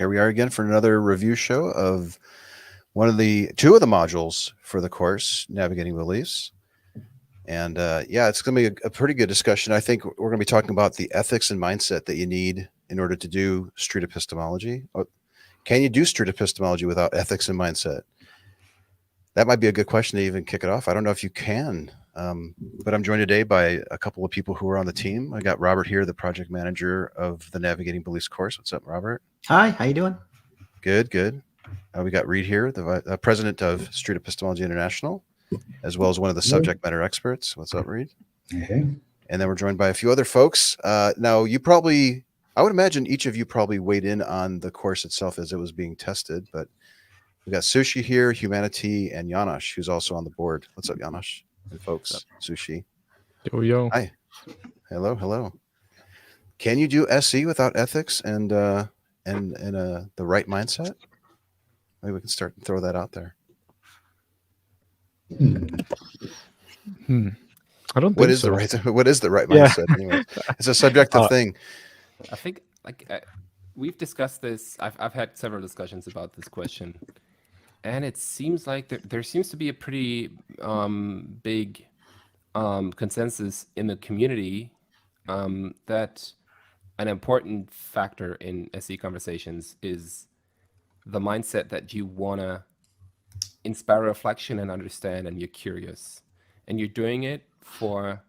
Here we are again for another review show of two of the modules for the course, Navigating Beliefs. And it's going to be a pretty good discussion. I think we're going to be talking about the ethics and mindset that you need in order to do street epistemology. Can you do street epistemology without ethics and mindset? That might be a good question to even kick it off. I don't know if you can, but I'm joined today by a couple of people who are on the team. I got Robert here, the project manager of the Navigating Beliefs course. What's up, Robert? Hi, how you doing? Good. We got Reid here, the president of Street Epistemology International, as well as one of the subject matter experts. What's up, Reid? Hey. And then we're joined by a few other folks. Now, I would imagine each of you probably weighed in on the course itself as it was being tested, but we got Sushi here, Humanatee, and Janosch, who's also on the board. What's up, Janosch? And folks, Sushi. Yo. Hi. Hello. Can you do SE without ethics and the right mindset? Maybe we can start and throw that out there. I don't think What is so. the right mindset anyway? It's a subjective thing. I think we've discussed this. I've had several discussions about this question, and it seems like there seems to be a pretty big consensus in the community that an important factor in SE conversations is the mindset that you want to inspire reflection and understand, and you're curious, and you're doing it for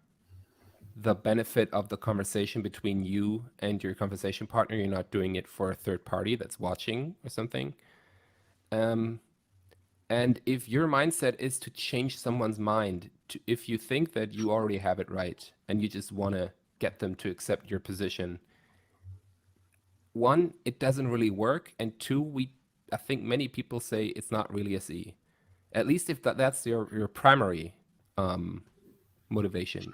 the benefit of the conversation between you and your conversation partner. You're not doing it for a third party that's watching or something. And if your mindset is to change someone's mind, if you think that you already have it right and you just want to get them to accept your position, one, it doesn't really work, and two, I think many people say it's not really SE. At least if that's your primary motivation.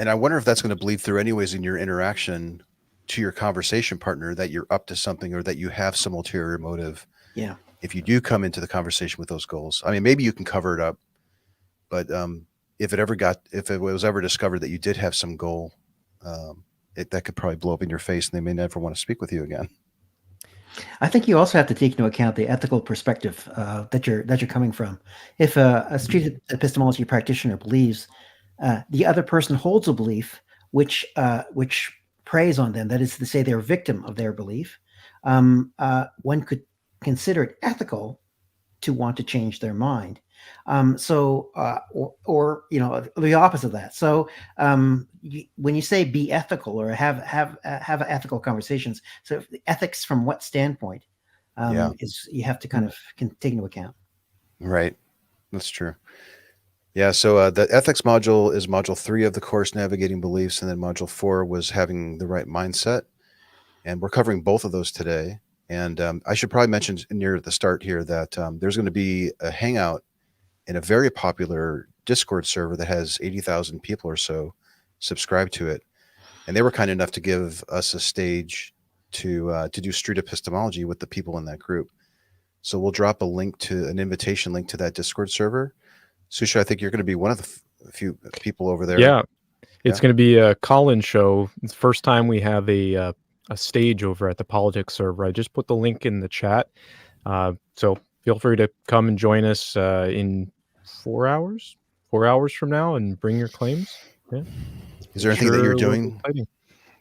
And I wonder if that's going to bleed through anyways in your interaction to your conversation partner, that you're up to something or that you have some ulterior motive. Yeah. If you do come into the conversation with those goals, I mean, maybe you can cover it up, but if it was ever discovered that you did have some goal, that could probably blow up in your face, and they may never want to speak with you again. I think you also have to take into account the ethical perspective that you're coming from. If a street epistemology practitioner believes the other person holds a belief which preys on them, that is to say, they're a victim of their belief, one could consider it ethical to want to change their mind. Or the opposite of that. So when you say be ethical or have ethical conversations, so ethics from what standpoint is you have to kind of take into account. Right, that's true. Yeah. So the ethics module is module 3 of the course, Navigating Beliefs, and then module 4 was having the right mindset, and we're covering both of those today. And I should probably mention near the start here that there's going to be a hangout in a very popular Discord server that has 80,000 people or so subscribed to it. And they were kind enough to give us a stage to do street epistemology with the people in that group. So we'll drop an invitation link to that Discord server. Susha, I think you're going to be one of the few people over there. Yeah. It's going to be a call-in show. It's the first time we have a stage over at the politics server. I just put the link in the chat. So feel free to come and join us in 4 hours from now and bring your claims. Yeah. Is there anything that you're doing?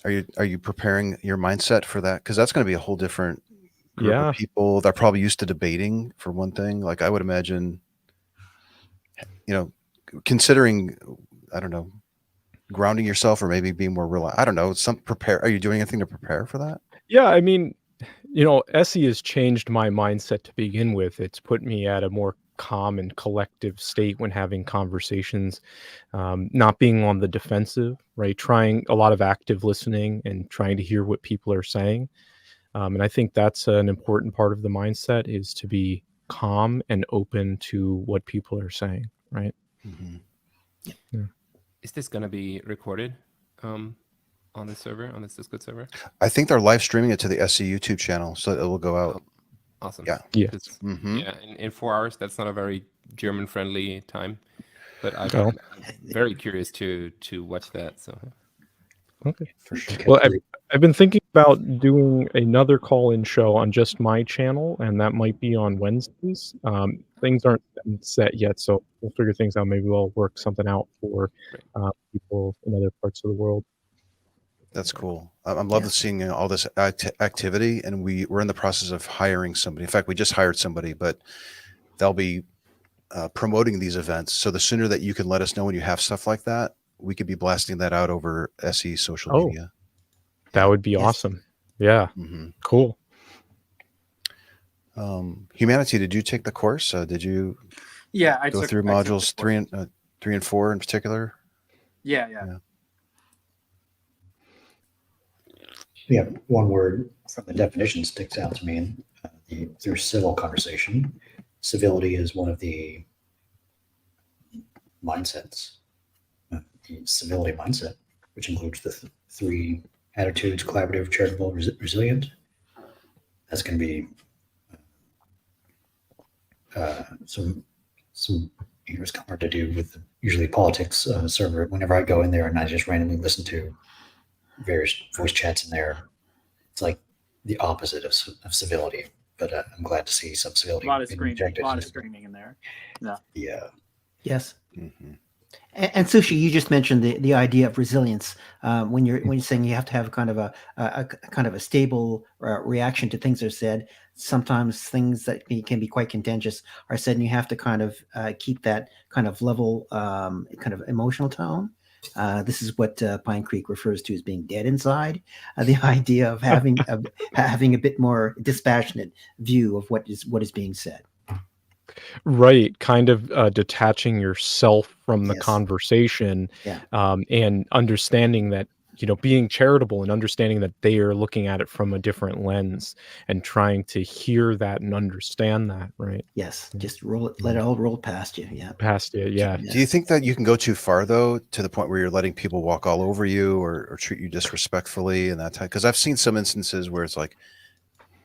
Are you preparing your mindset for that? Because that's going to be a whole different group of people. They're probably used to debating, for one thing. Like I would imagine, considering, I don't know, grounding yourself or maybe being more real. I don't know. Are you doing anything to prepare for that? Yeah, I mean, SE has changed my mindset to begin with. It's put me at a more calm and collective state when having conversations, not being on the defensive, right? Trying a lot of active listening and trying to hear what people are saying. And I think that's an important part of the mindset, is to be calm and open to what people are saying, right? Mm-hmm. Yeah. Is this going to be recorded on this server, on this Discord server? I think they're live streaming it to the SC YouTube channel, so it will go out. Awesome. Yeah. Mm-hmm. Yeah. In 4 hours, that's not a very German-friendly time, but I'm very curious to watch that. So. Okay. For sure. Well, I've been thinking about doing another call-in show on just my channel, and that might be on Wednesdays. Things aren't set yet, so we'll figure things out. Maybe we'll work something out for people in other parts of the world. That's cool. I'm loving seeing all this activity, and we're in the process of hiring somebody. In fact, we just hired somebody, but they'll be promoting these events. So the sooner that you can let us know when you have stuff like that, we could be blasting that out over SE social media. That would be awesome. Yeah. Cool. Humanatee, did you take the course? Did you I go took through modules 3 and 4 in particular? Yeah. Yeah, one word from the definition sticks out to me through civil conversation. Civility is one of the mindsets, the civility mindset, which includes the three attitudes: collaborative, charitable, resilient. That's going to be some it's hard to do with usually politics server. Whenever I go in there and I just randomly listen to various voice chats in there, it's like the opposite of civility. But I'm glad to see some civility. A lot of screaming in there. Yeah. Yes. And Sushi, you just mentioned the idea of resilience when you're saying you have to have kind of a stable reaction to things that are said. Sometimes things that can be quite contentious are said, and you have to kind of keep that kind of level, kind of emotional tone. This is what Pine Creek refers to as being dead inside. The idea of having having a bit more dispassionate view of what is being said. Right, kind of detaching yourself from the conversation, and understanding that, being charitable and understanding that they are looking at it from a different lens and trying to hear that and understand that, right? Yes, just let it all roll past you. Yeah, past it. Yeah. Do you think that you can go too far though, to the point where you're letting people walk all over you or treat you disrespectfully and that type? Because I've seen some instances where it's like,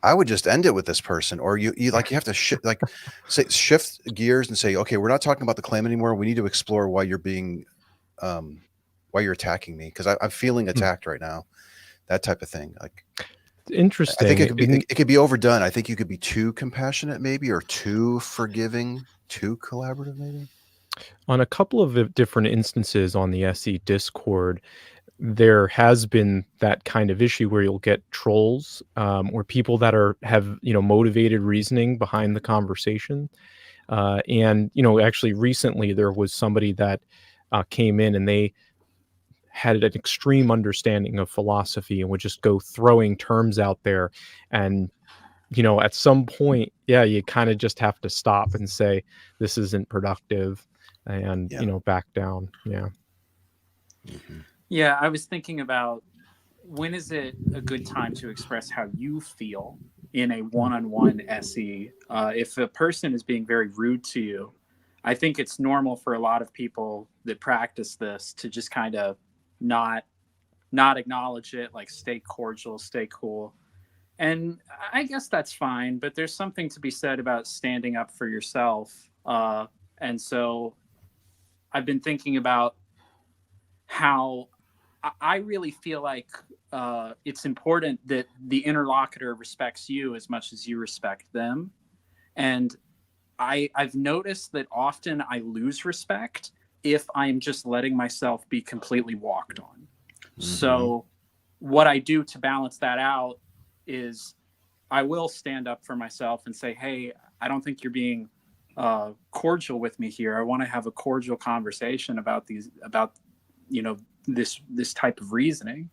I would just end it with this person, or you have to shift gears and say, okay, we're not talking about the claim anymore. We need to explore why you're being, why you're attacking me, because I'm feeling attacked right now. That type of thing. Like, interesting. I think it could be overdone. I think you could be too compassionate, maybe, or too forgiving, too collaborative, maybe. On a couple of different instances on the SE Discord, there has been that kind of issue where you'll get trolls, or people that have motivated reasoning behind the conversation. And actually recently there was somebody that came in and they had an extreme understanding of philosophy and would just go throwing terms out there. And at some point, you kind of just have to stop and say, this isn't productive, and back down. Yeah, I was thinking about, when is it a good time to express how you feel in a one-on-one SE? If a person is being very rude to you, I think it's normal for a lot of people that practice this to just kind of not acknowledge it, like stay cordial, stay cool. And I guess that's fine, but there's something to be said about standing up for yourself. And so I've been thinking about how I really feel like it's important that the interlocutor respects you as much as you respect them. And I've noticed that often I lose respect if I'm just letting myself be completely walked on. So what I do to balance that out is I will stand up for myself and say, hey, I don't think you're being cordial with me here. I want to have a cordial conversation about this type of reasoning.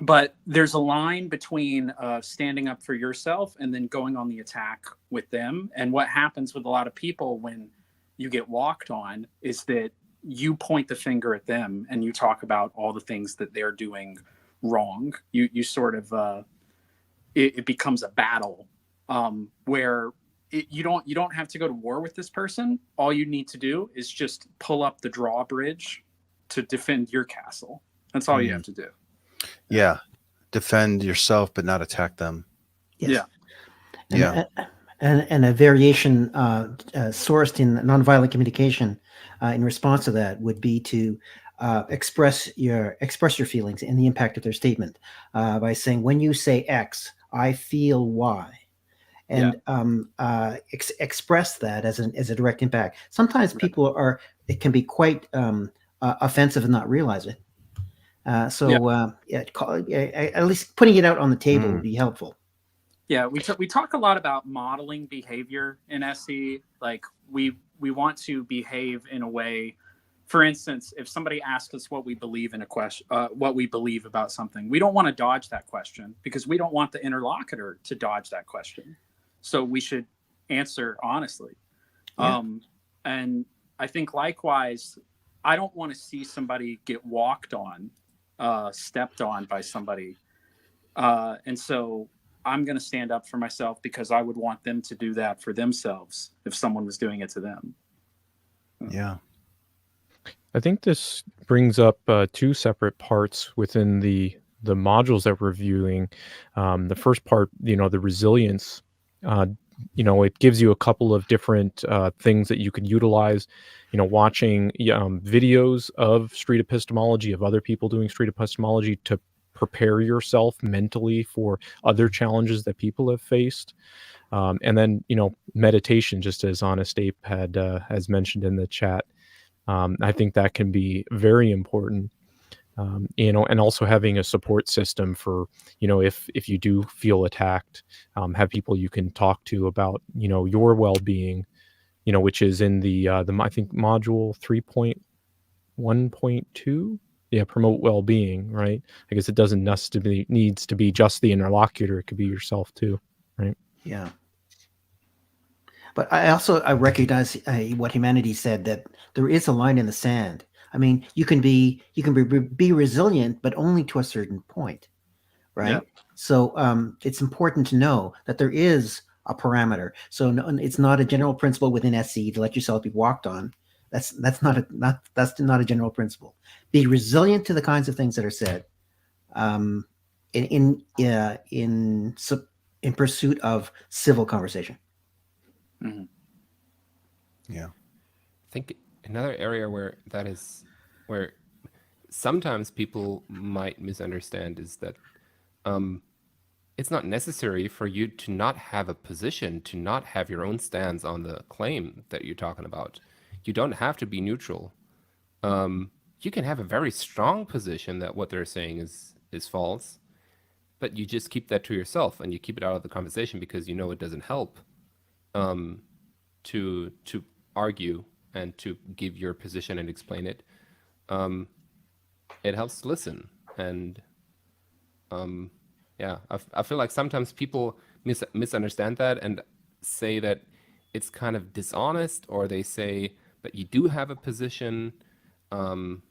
But there's a line between standing up for yourself and then going on the attack with them. And what happens with a lot of people when you get walked on is that you point the finger at them and you talk about all the things that they're doing wrong. You sort of it becomes a battle where you don't have to go to war with this person. All you need to do is just pull up the drawbridge to defend your castle. That's all you have to do. Yeah. Defend yourself, but not attack them. Yes. Yeah. And a variation sourced in nonviolent communication in response to that would be to express your feelings and the impact of their statement by saying, when you say X, I feel Y, and express that as a direct impact. Sometimes people it can be quite offensive and not realize it. At least putting it out on the table would be helpful. Yeah, we talk a lot about modeling behavior in SE. Like we want to behave in a way. For instance, if somebody asks us what we believe in a question, what we believe about something, we don't want to dodge that question because we don't want the interlocutor to dodge that question. So we should answer honestly. Yeah. And I think likewise, I don't want to see somebody get walked on, stepped on by somebody. And so I'm going to stand up for myself because I would want them to do that for themselves if someone was doing it to them. Yeah. I think this brings up two separate parts within the modules that we're reviewing. The first part, the resilience, it gives you a couple of different things that you could utilize, watching videos of street epistemology, of other people doing street epistemology, to prepare yourself mentally for other challenges that people have faced. And then, meditation, just as Honest Ape has mentioned in the chat. I think that can be very important, and also having a support system for, if you do feel attacked, have people you can talk to about, your well-being, which is in the I think module 3.1.2. Yeah, promote well-being, right? I guess it doesn't necessarily needs to be just the interlocutor. It could be yourself too, right? Yeah. But I recognize what Humanatee said, that there is a line in the sand. I mean, you can be resilient, but only to a certain point, right? Yeah. So it's important to know that there is a parameter. So it's not a general principle within SE to let yourself be walked on. That's not a general principle. Be resilient to the kinds of things that are said, in pursuit of civil conversation. Mm-hmm. Yeah. I think another area where sometimes people might misunderstand is that it's not necessary for you to not have a position, to not have your own stance on the claim that you're talking about. You don't have to be neutral. You can have a very strong position that what they're saying is false, but you just keep that to yourself and you keep it out of the conversation because you know it doesn't help to argue and to give your position and explain it. It helps to listen. And I feel like sometimes people misunderstand that and say that it's kind of dishonest, or they say that you do have a position. And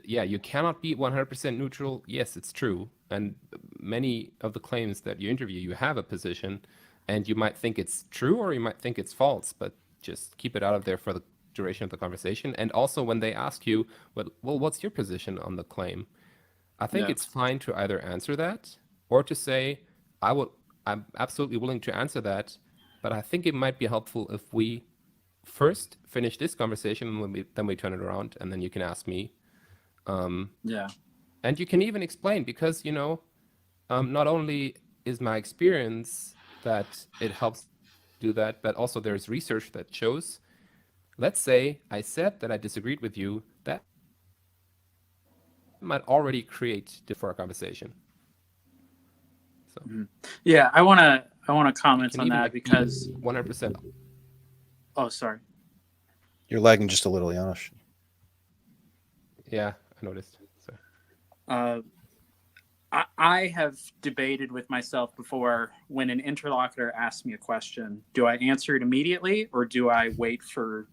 yeah, you cannot be 100% neutral. Yes, it's true. And many of the claims that you interview, you have a position, and you might think it's true or you might think it's false, but just keep it out of there for the duration of the conversation. And also when they ask you, well, what's your position on the claim? I think it's fine to either answer that or to say, I'm absolutely willing to answer that, but I think it might be helpful if we first finish this conversation and then we turn it around and then you can ask me. And you can even explain, because, not only is my experience that it helps do that, but also there's research that shows, let's say I said that I disagreed with you, that might already create for a conversation. So yeah, I want to comment on that because 100%. Oh, sorry. You're lagging just a little, Janosch. Yeah, I noticed. I have debated with myself before, when an interlocutor asks me a question, do I answer it immediately or do I wait for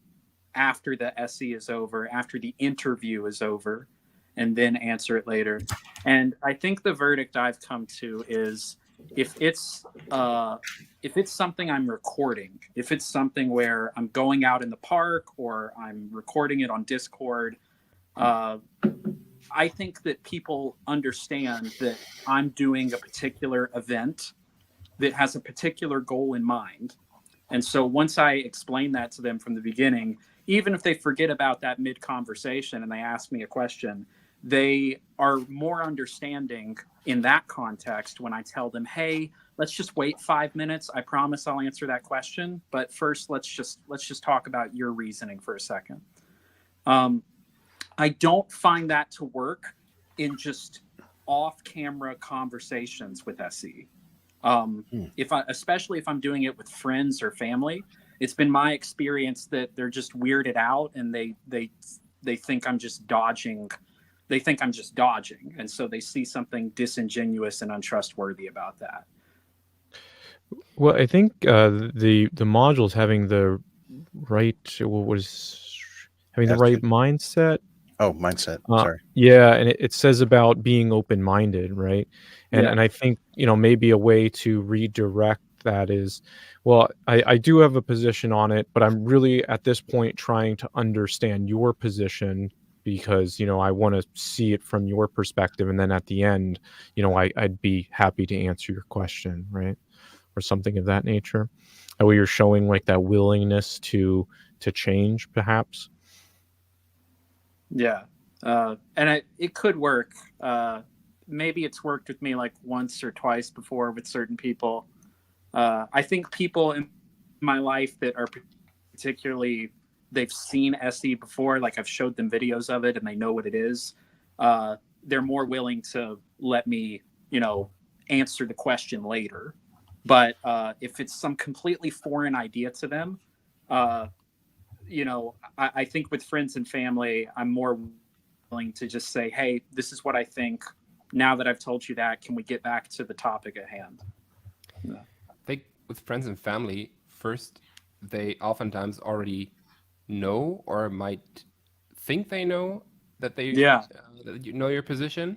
after the SE is over, after the interview is over, and then answer it later? And I think the verdict I've come to is, if it's something I'm recording, if it's something where I'm going out in the park or I'm recording it on Discord, I think that people understand that I'm doing a particular event that has a particular goal in mind. And so once I explain that to them from the beginning, even if they forget about that mid conversation and they ask me a question, they are more understanding in that context when I tell them, hey, let's just wait 5 minutes. I promise I'll answer that question. But first, let's just talk about your reasoning for a second. I don't find that to work in just off-camera conversations with SE. Especially if I'm doing it with friends or family, it's been my experience that they're just weirded out and they think I'm just dodging. They think I'm just dodging, and so they see something disingenuous and untrustworthy about that. Well, I think the modules having the right having the right Attitude? mindset. Oh, mindset. Sorry. Yeah, and it says about being open-minded, right? And Yeah. and I think, maybe a way to redirect that is, well, I do have a position on it, but I'm really at this point trying to understand your position because, I want to see it from your perspective. And then at the end, I'd be happy to answer your question, right? Or something of that nature. Where you're showing like that willingness to change, perhaps. Yeah. And it could work. Maybe it's worked with me like once or twice before with certain people. I think people in my life that are particularly, they've seen SE before, like I've showed them videos of it and they know what it is. They're more willing to let me, answer the question later. But if it's some completely foreign idea to them, I think with friends and family, I'm more willing to just say, hey, this is what I think. Now that I've told you that, can we get back to the topic at hand? I think with friends and family, first, they oftentimes already know or might think they know that that you know your position.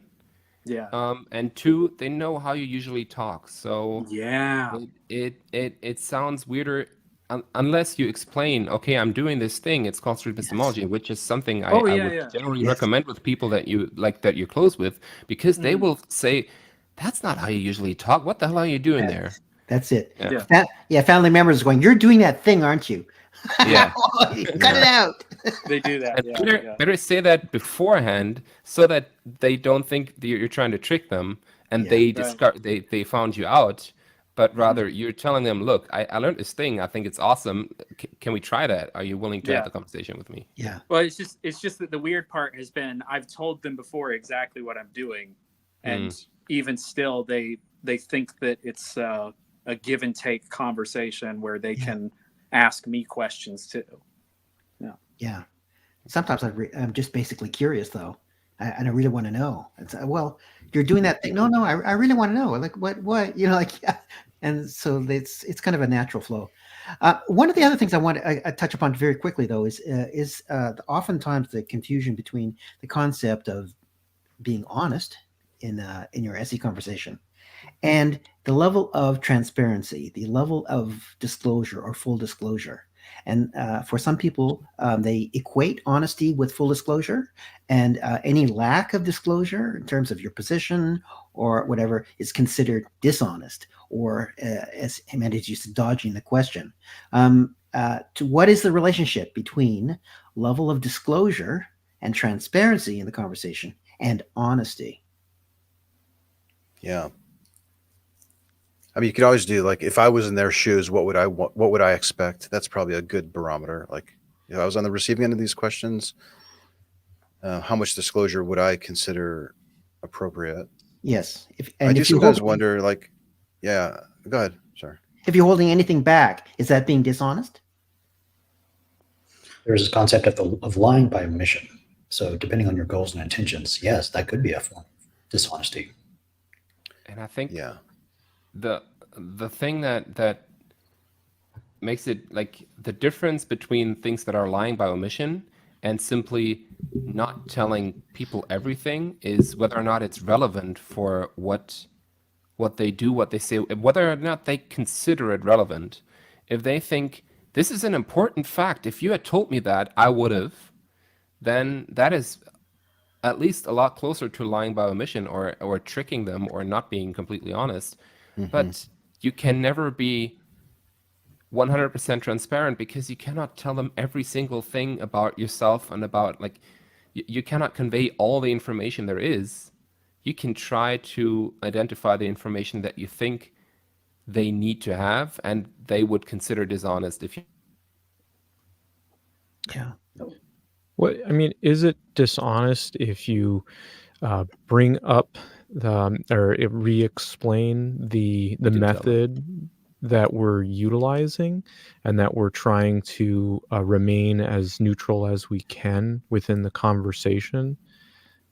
Yeah. And two, they know how you usually talk. So Yeah. it sounds weirder unless you explain, okay, I'm doing this thing. It's called street epistemology, which is something I would generally recommend with people that you like, that you're close with, because they will say, that's not how you usually talk. What the hell are you doing there? That's it. Yeah. Family members going, you're doing that thing, aren't you? Yeah. Cut it out. They do that. And better say that beforehand so that they don't think that you're trying to trick them and they found you out, but rather you're telling them, look, I learned this thing. I think it's awesome. Can we try that? Are you willing to have the conversation with me? Yeah. Well, it's just that the weird part has been I've told them before exactly what I'm doing, and even still they think that it's a give and take conversation where they can ask me questions too. Yeah. Sometimes I'm just basically curious though, and I really want to know. It's well, you're doing that thing. No, I really want to know. Like what and so it's kind of a natural flow. One of the other things I want to touch upon very quickly though is oftentimes the confusion between the concept of being honest in your SE conversation and the level of transparency, the level of disclosure or full disclosure. And for some people, they equate honesty with full disclosure, and any lack of disclosure in terms of your position or whatever is considered dishonest, or as Humanatee used to, dodging the question. To what is the relationship between level of disclosure and transparency in the conversation and honesty? Yeah. I mean, you could always do like, if I was in their shoes, what would I expect? That's probably a good barometer. Like, if I was on the receiving end of these questions, how much disclosure would I consider appropriate? Yes. I do sometimes wonder, like, yeah, go ahead. Sorry. If you're holding anything back, is that being dishonest? There's this concept of lying by omission. So depending on your goals and intentions, yes, that could be a form of dishonesty. And I think the thing that makes it, like, the difference between things that are lying by omission and simply not telling people everything is whether or not it's relevant for what they do, what they say, whether or not they consider it relevant. If they think this is an important fact, if you had told me that, I would have, then that is at least a lot closer to lying by omission or tricking them or not being completely honest. But you can never be 100% transparent, because you cannot tell them every single thing about yourself and about, like, you cannot convey all the information there is. You can try to identify the information that you think they need to have, and they would consider dishonest if you. Yeah. What I mean, is it dishonest if you bring up or re-explain the Didn't tell them. method that we're utilizing, and that we're trying to remain as neutral as we can within the conversation?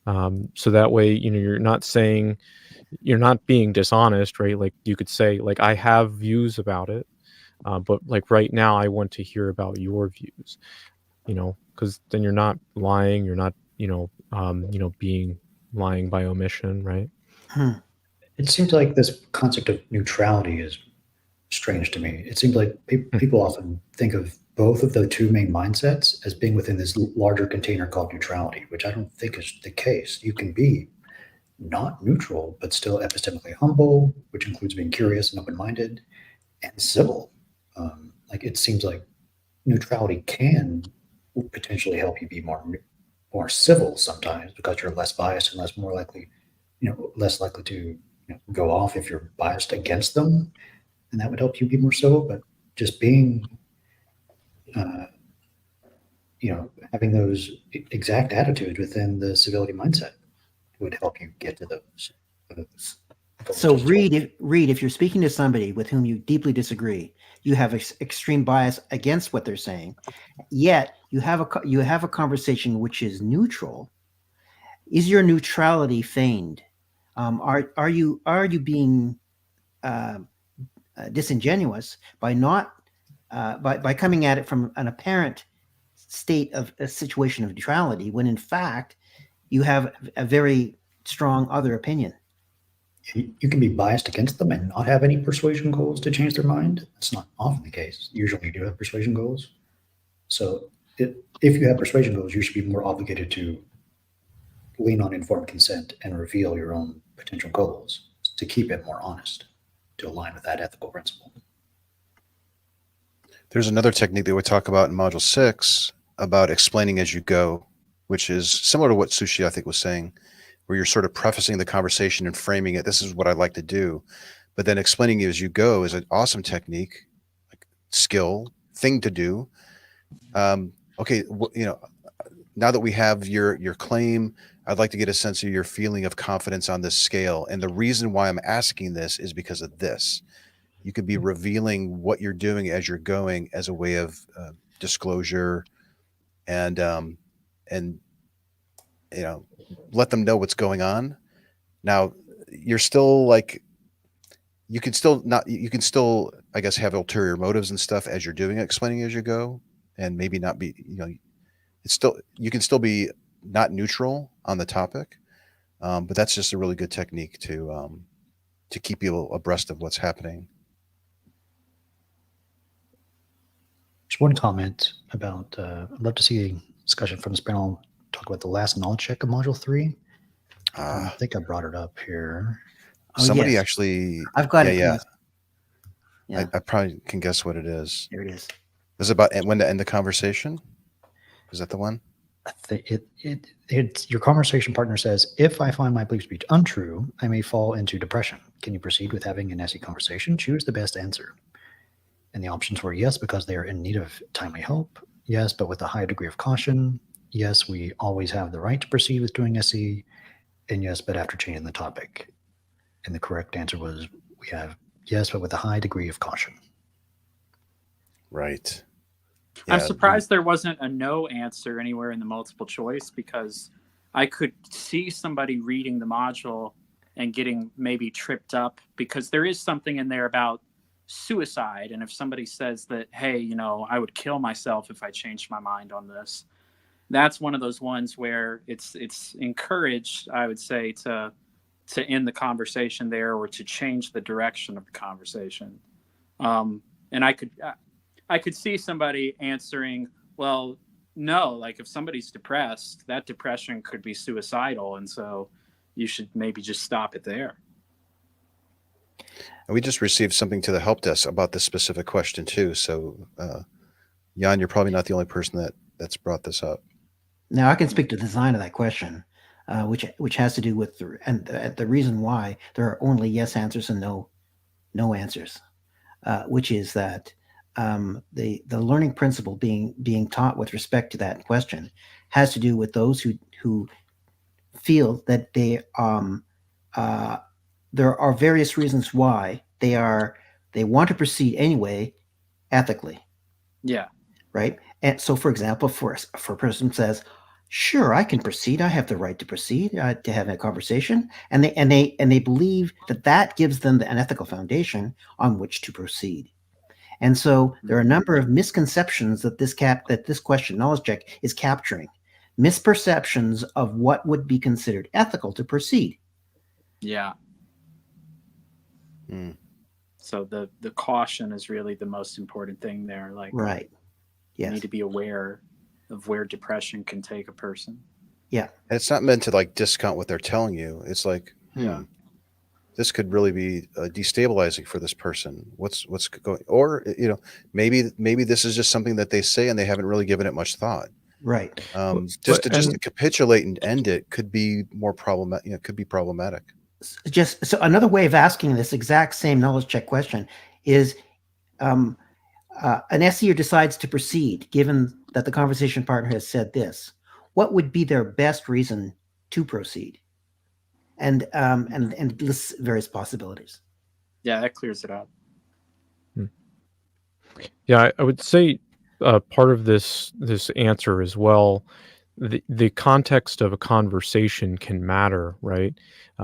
So that way, you're not saying, you're not being dishonest, right? Like, you could say, like, I have views about it, but like right now I want to hear about your views, because then you're not lying, you're not, being lying by omission, right? It seems like this concept of neutrality is strange to me. It seems like people often think of both of the two main mindsets as being within this larger container called neutrality, which I don't think is the case. You can be not neutral, but still epistemically humble, which includes being curious and open-minded and civil. Like, it seems like neutrality can potentially help you be more civil sometimes, because you're less biased and less likely to go off if you're biased against them, and that would help you be more civil. But just being having those exact attitudes within the civility mindset would help you get to those. So Reid, if you're speaking to somebody with whom you deeply disagree, you have extreme bias against what they're saying, yet you have a conversation which is neutral. Is your neutrality feigned? Are you being disingenuous by not by coming at it from an apparent state of a situation of neutrality, when in fact you have a very strong other opinion? You can be biased against them and not have any persuasion goals to change their mind. That's not often the case. Usually you do have persuasion goals. So if you have persuasion goals, you should be more obligated to lean on informed consent and reveal your own potential goals to keep it more honest, to align with that ethical principle. There's another technique that we talk about in Module 6 about explaining as you go, which is similar to what Sushi, I think, was saying, where you're sort of prefacing the conversation and framing it. This is what I'd like to do. But then explaining it as you go is an awesome technique, like skill, thing to do. Okay, now that we have your claim, I'd like to get a sense of your feeling of confidence on this scale. And the reason why I'm asking this is because of this. You could be revealing what you're doing as you're going as a way of disclosure, and let them know what's going on. Now, you're still like, you can still, I guess, have ulterior motives and stuff as you're doing it, explaining as you go, and maybe not be, you can still be not neutral on the topic, but that's just a really good technique to keep people abreast of what's happening. Just one comment about, I'd love to see a discussion from this panel talk about the last knowledge check of Module 3. I think I brought it up here. Somebody yes. actually, I've got it. Yeah. I probably can guess what it is. There it is. Is it about when to end the conversation? Is that the one? I think it's your conversation partner says, if I find my belief speech untrue, I may fall into depression. Can you proceed with having an SE conversation? Choose the best answer. And the options were yes, because they are in need of timely help. Yes, but with a high degree of caution. Yes, we always have the right to proceed with doing SE. And yes, but after changing the topic. And the correct answer was, we have yes, but with a high degree of caution. Right. I'm surprised there wasn't a no answer anywhere in the multiple choice, because I could see somebody reading the module and getting maybe tripped up, because there is something in there about suicide. And if somebody says that, hey, I would kill myself if I changed my mind on this, that's one of those ones where it's encouraged, I would say, to end the conversation there, or to change the direction of the conversation. And I could see somebody answering, well, no, like if somebody's depressed, that depression could be suicidal. And so you should maybe just stop it there. And we just received something to the help desk about this specific question too. So, Jan, you're probably not the only person that's brought this up. Now I can speak to the design of that question, which has to do with the reason why there are only yes answers and no answers, which is that the learning principle being taught with respect to that question has to do with those who feel that there are various reasons why they want to proceed anyway ethically. Yeah. Right. And so, for example, for a person says, "Sure, I can proceed. I have the right to proceed to have a conversation," and they believe that gives them an ethical foundation on which to proceed. And so, there are a number of misconceptions that this question knowledge check is capturing, misperceptions of what would be considered ethical to proceed. Yeah. So the caution is really the most important thing there. Like, right. You Yes. need to be aware of where depression can take a person. Yeah. And it's not meant to like discount what they're telling you. It's like, this could really be destabilizing for this person. What's going, or maybe this is just something that they say and they haven't really given it much thought. Right. Just to capitulate and end it could be more problematic. Could be problematic. Just so another way of asking this exact same knowledge check question is, an SEer decides to proceed, given that the conversation partner has said this. What would be their best reason to proceed? And lists various possibilities. Yeah, that clears it up. Yeah, I would say part of this answer as well. The context of a conversation can matter, right?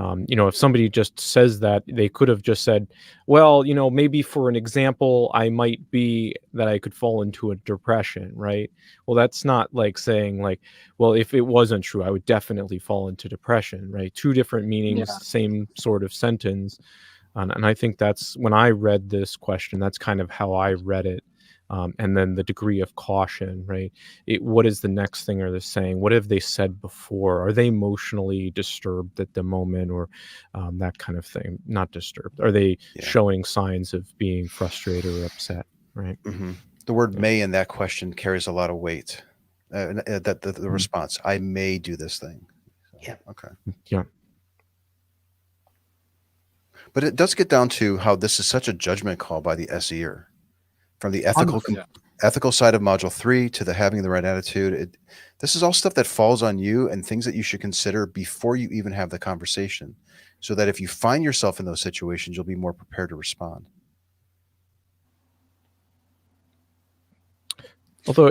If somebody just says that, they could have just said, well, maybe for an example, I might be that I could fall into a depression, right? Well, that's not like saying like, well, if it wasn't true, I would definitely fall into depression, right? Two different meanings, same sort of sentence. And I think that's when I read this question, that's kind of how I read it. And then the degree of caution, right? What is the next thing are they saying? What have they said before? Are they emotionally disturbed at the moment, or that kind of thing? Not disturbed. Are they showing signs of being frustrated or upset, right? Mm-hmm. The word "may" in that question carries a lot of weight. The response, I may do this thing. Yeah. Okay. Yeah. But it does get down to how this is such a judgment call by the SEer. From the ethical side of module 3 to the having the right attitude, this is all stuff that falls on you and things that you should consider before you even have the conversation, so that if you find yourself in those situations, you'll be more prepared to respond. Although,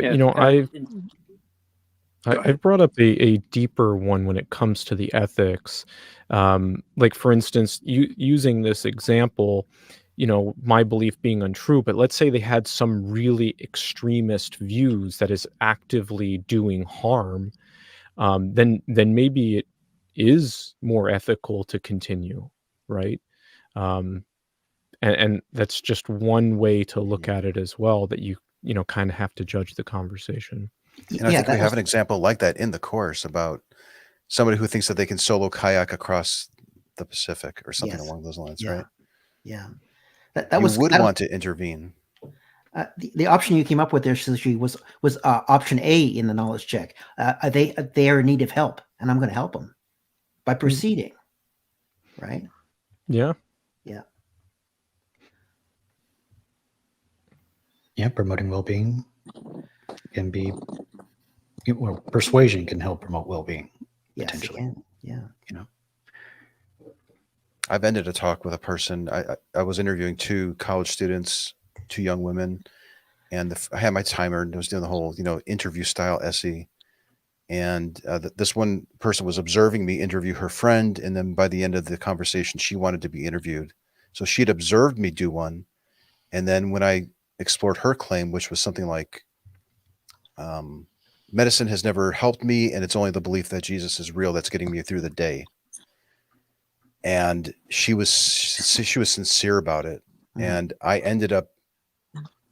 I've brought up a deeper one when it comes to the ethics. Like, for instance, using this example, my belief being untrue, but let's say they had some really extremist views that is actively doing harm, then maybe it is more ethical to continue, right? And that's just one way to look at it as well, that you kind of have to judge the conversation. And I think we have an example like that in the course about somebody who thinks that they can solo kayak across the Pacific or something along those lines, right? Yeah. You would want to intervene. The option you came up with there, Sushi, was option A in the knowledge check. They are in need of help, and I'm going to help them by proceeding. Right? Yeah. Yeah. Yeah, promoting well-being can be, persuasion can help promote well-being. Yes, potentially. it can. Yeah. I've ended a talk with a person. I was interviewing two college students, two young women, and I had my timer and I was doing the whole, interview style SE. And this one person was observing me interview her friend. And then by the end of the conversation, she wanted to be interviewed. So she'd observed me do one. And then when I explored her claim, which was something like, medicine has never helped me, and it's only the belief that Jesus is real that's getting me through the day. And she was sincere about it. Mm-hmm. And I ended up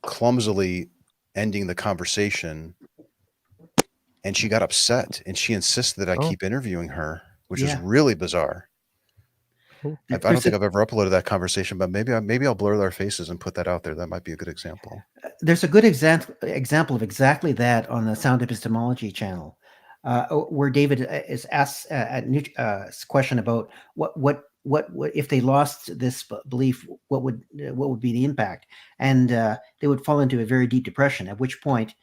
clumsily ending the conversation, and she got upset and she insisted that I keep interviewing her, which is really bizarre. Cool. I don't think I've ever uploaded that conversation, but maybe I'll blur their faces and put that out there. That might be a good example. There's a good example of exactly that on the Sound Epistemology channel, where David is asked a question about what if they lost this belief, what would be the impact, and they would fall into a very deep depression. At which point,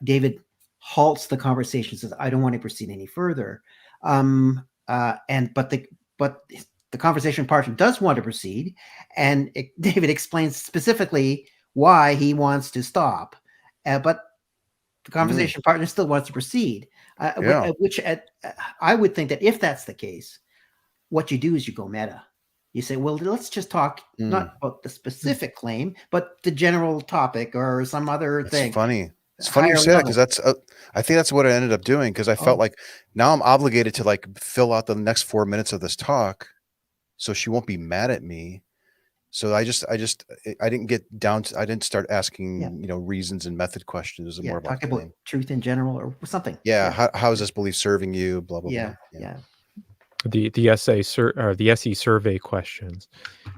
David halts the conversation, says, "I don't want to proceed any further," but the conversation partner does want to proceed, and David explains specifically why he wants to stop, but the conversation partner still wants to proceed. I would think that if that's the case, what you do is you go meta. You say, well, let's just talk not about the specific claim, but the general topic or some other thing. It's funny. It's funny you say that, because that's I think that's what I ended up doing, because I felt like now I'm obligated to like fill out the next 4 minutes of this talk, so she won't be mad at me. So I didn't get down to, I didn't start asking, reasons and method questions. It was more about talking about truth in general or something. Yeah. How is this belief serving you? Blah, blah, blah. Yeah. The SE survey questions.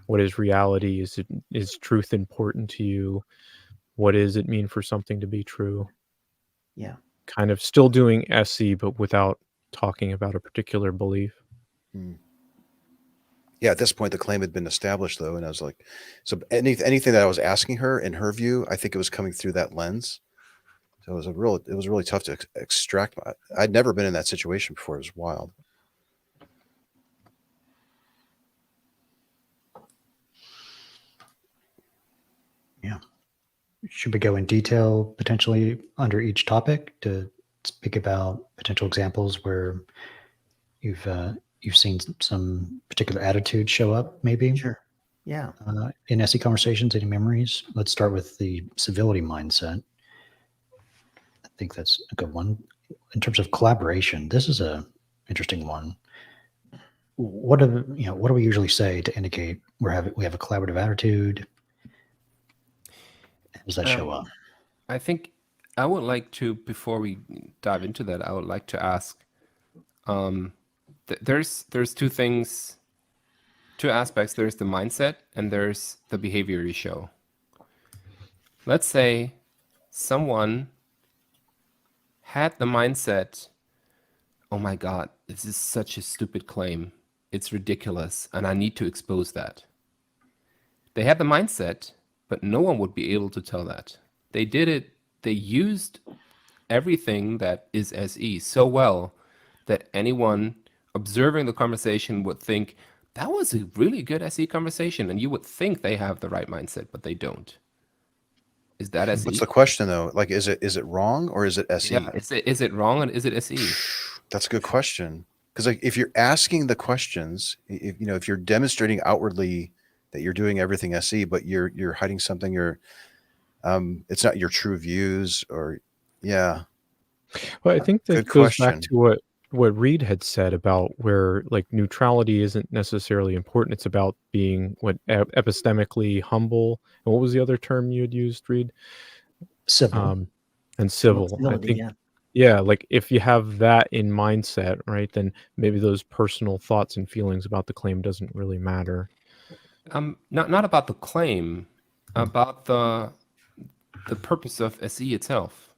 What is reality? Is truth important to you? What does it mean for something to be true? Yeah. Kind of still doing SE, but without talking about a particular belief. Yeah, at this point, the claim had been established, though, and I was like, so anything that I was asking her, in her view, I think it was coming through that lens. So it was really tough to extract. I'd never been in that situation before. It was wild. Yeah. Should we go in detail potentially under each topic to speak about potential examples where you've seen some particular attitude show up, maybe? Sure. Yeah. In SE conversations, any memories? Let's start with the civility mindset. I think that's a good one. In terms of collaboration, this is a interesting one. What do we usually say to indicate we have a collaborative attitude? How does that show up? I think I would like to, before we dive into that, I would like to ask, there's two aspects. There's the mindset and there's the behavior you show. Let's say someone had the mindset, oh my God, this is such a stupid claim. It's ridiculous, and I need to expose that. They had the mindset, but no one would be able to tell that. They did it. They used everything that is SE so well that anyone observing the conversation would think, that was a really good SE conversation, and you would think they have the right mindset, but they don't. Is that SE? What's the question, though? Like, is it wrong or is it SE? Yeah, is it wrong and is it SE? That's a good question. Because like, if you're asking the questions, if you're demonstrating outwardly that you're doing everything SE, but you're hiding something, it's not your true views, or Well, I think that goes back to what Reid had said about where like neutrality isn't necessarily important. It's about being epistemically humble. And what was the other term you had used, Reid? Civil. And civil. Civility, I think, yeah, like if you have that in mindset, right, then maybe those personal thoughts and feelings about the claim doesn't really matter. Not about the claim, about the purpose of SE itself.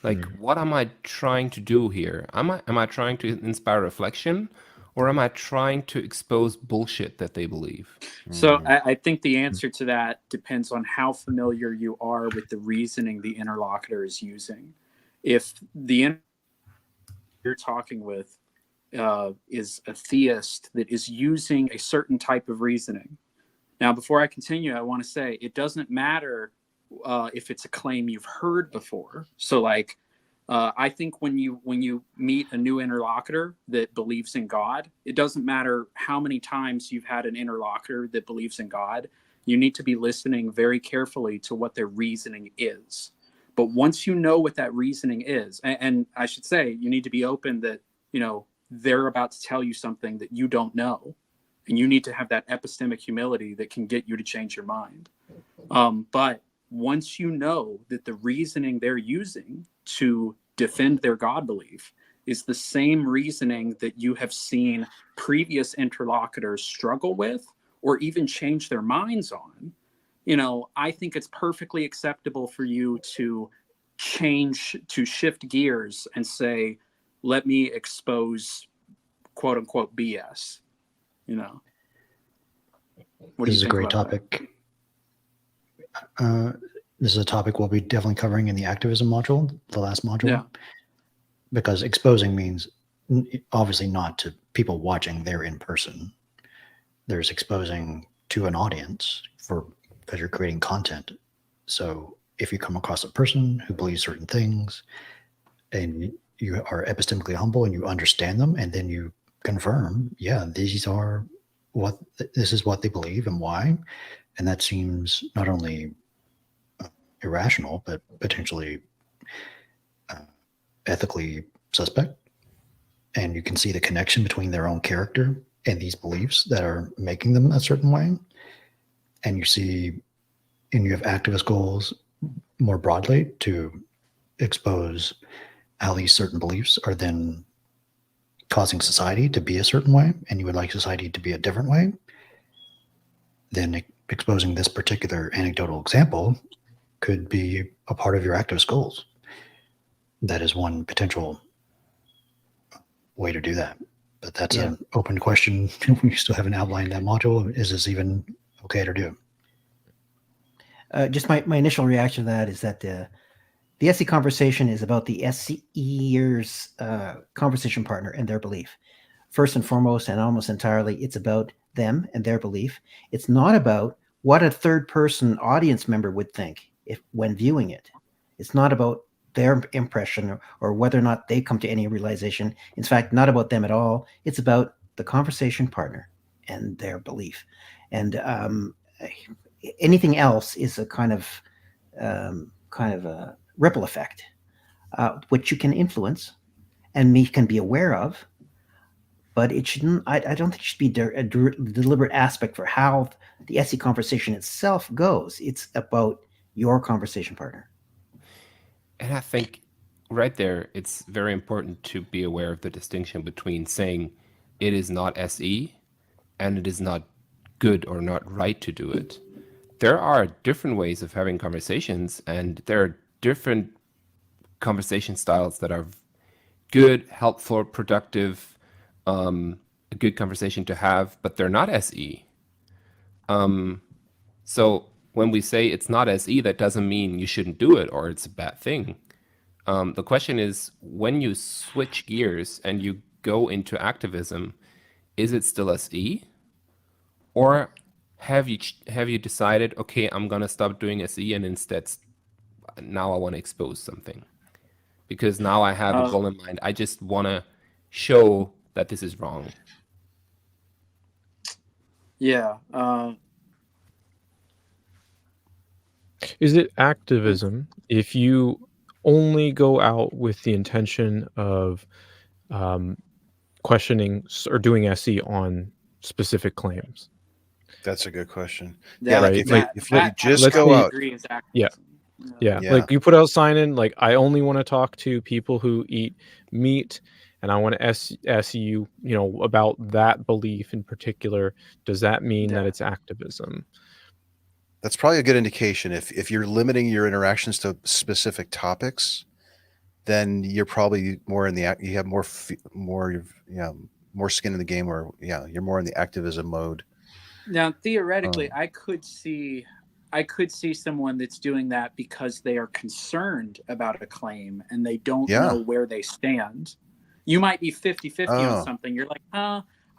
Like, what am I trying to do here? Am I trying to inspire reflection, or am I trying to expose bullshit that they believe? So I think the answer to that depends on how familiar you are with the reasoning the interlocutor is using. If the you're talking with is a theist that is using a certain type of reasoning. Now, before I continue, I want to say it doesn't matter if it's a claim you've heard before. So like, I think when you meet a new interlocutor that believes in God, it doesn't matter how many times you've had an interlocutor that believes in God. You need to be listening very carefully to what their reasoning is. But once you know what that reasoning is, and I should say, you need to be open that, they're about to tell you something that you don't know. And you need to have that epistemic humility that can get you to change your mind. But once you know that the reasoning they're using to defend their God belief is the same reasoning that you have seen previous interlocutors struggle with or even change their minds on. I think it's perfectly acceptable for you to shift gears and say, let me expose quote unquote BS. What do This you is a think great about that? topic. This is a topic we'll be definitely covering in the activism module, the last module. Yeah. Because exposing means obviously not to people watching, they're in person. There's exposing to an audience because you're creating content. So if you come across a person who believes certain things and you are epistemically humble and you understand them, and then you confirm, this is what they believe and why. And that seems not only irrational, but potentially ethically suspect. And you can see the connection between their own character and these beliefs that are making them a certain way. And you have activist goals more broadly to expose how these certain beliefs are then causing society to be a certain way, and you would like society to be a different way. Then exposing this particular anecdotal example could be a part of your activist goals. That is one potential way to do that. But that's an open question. We still haven't outlined that module. Is this even okay to do? Just my initial reaction to that is that the SE conversation is about the SEer's conversation partner and their belief. First and foremost, and almost entirely, it's about them and their belief. It's not about what a third person audience member would think when viewing it. It's not about their impression or whether or not they come to any realization. In fact, not about them at all. It's about the conversation partner and their belief. And anything else is a kind of a ripple effect, which you can influence and can be aware of. But it shouldn't. I don't think it should be a deliberate aspect for how the SE conversation itself goes. It's about your conversation partner. And I think right there, it's very important to be aware of the distinction between saying it is not SE and it is not good or not right to do it. There are different ways of having conversations, and there are different conversation styles that are good, helpful, productive, a good conversation to have, but they're not SE. So when we say it's not SE, that doesn't mean you shouldn't do it or it's a bad thing. The question is, when you switch gears and you go into activism, is it still SE? Or have you decided, okay, I'm gonna stop doing SE and instead now I want to expose something? Because now I have a goal in mind. I just want to show that this is wrong. Yeah. Is it activism if you only go out with the intention of questioning or doing SE on specific claims? That's a good question. That, If you just let's go say- out, agree is activism. Yeah. Yeah, Yeah. like you put out a sign in, like I only want to talk to people who eat meat, and I want to SE you, about that belief in particular. Does that mean that it's activism? that's probably a good indication. If you're limiting your interactions to specific topics, then you're probably more in the you have more skin in the game, or you're more in the activism mode. Now, theoretically, I could see someone that's doing that because they are concerned about a claim and they don't know where they stand. You might be 50-50 on something. You're like,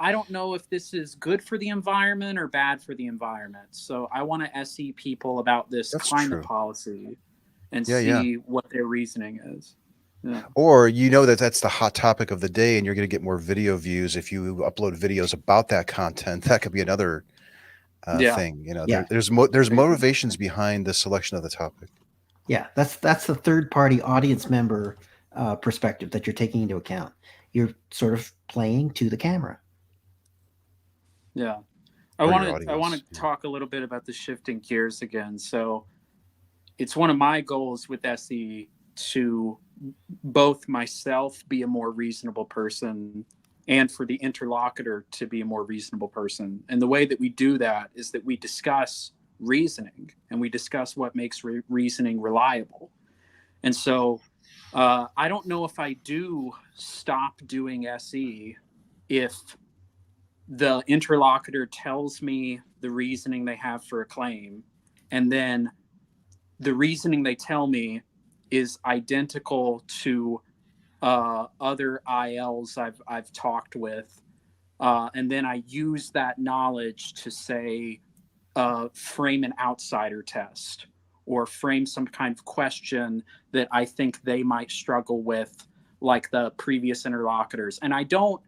I don't know if this is good for the environment or bad for the environment. So I want to SE people about this climate policy and see what their reasoning is. Yeah. Or that's the hot topic of the day, and you're going to get more video views if you upload videos about that content. That could be another thing. There's motivations behind the selection of the topic. Yeah, that's the third party audience member perspective that you're taking into account. You're sort of playing to the camera. Yeah. I want to talk a little bit about the shifting gears again. So it's one of my goals with SE to both myself be a more reasonable person and for the interlocutor to be a more reasonable person. And the way that we do that is that we discuss reasoning and we discuss what makes reasoning reliable. And so I don't know if I do stop doing SE if the interlocutor tells me the reasoning they have for a claim, and then the reasoning they tell me is identical to other ILs I've talked with, and then I use that knowledge to say frame an outsider test or frame some kind of question that I think they might struggle with, like the previous interlocutors. And I don't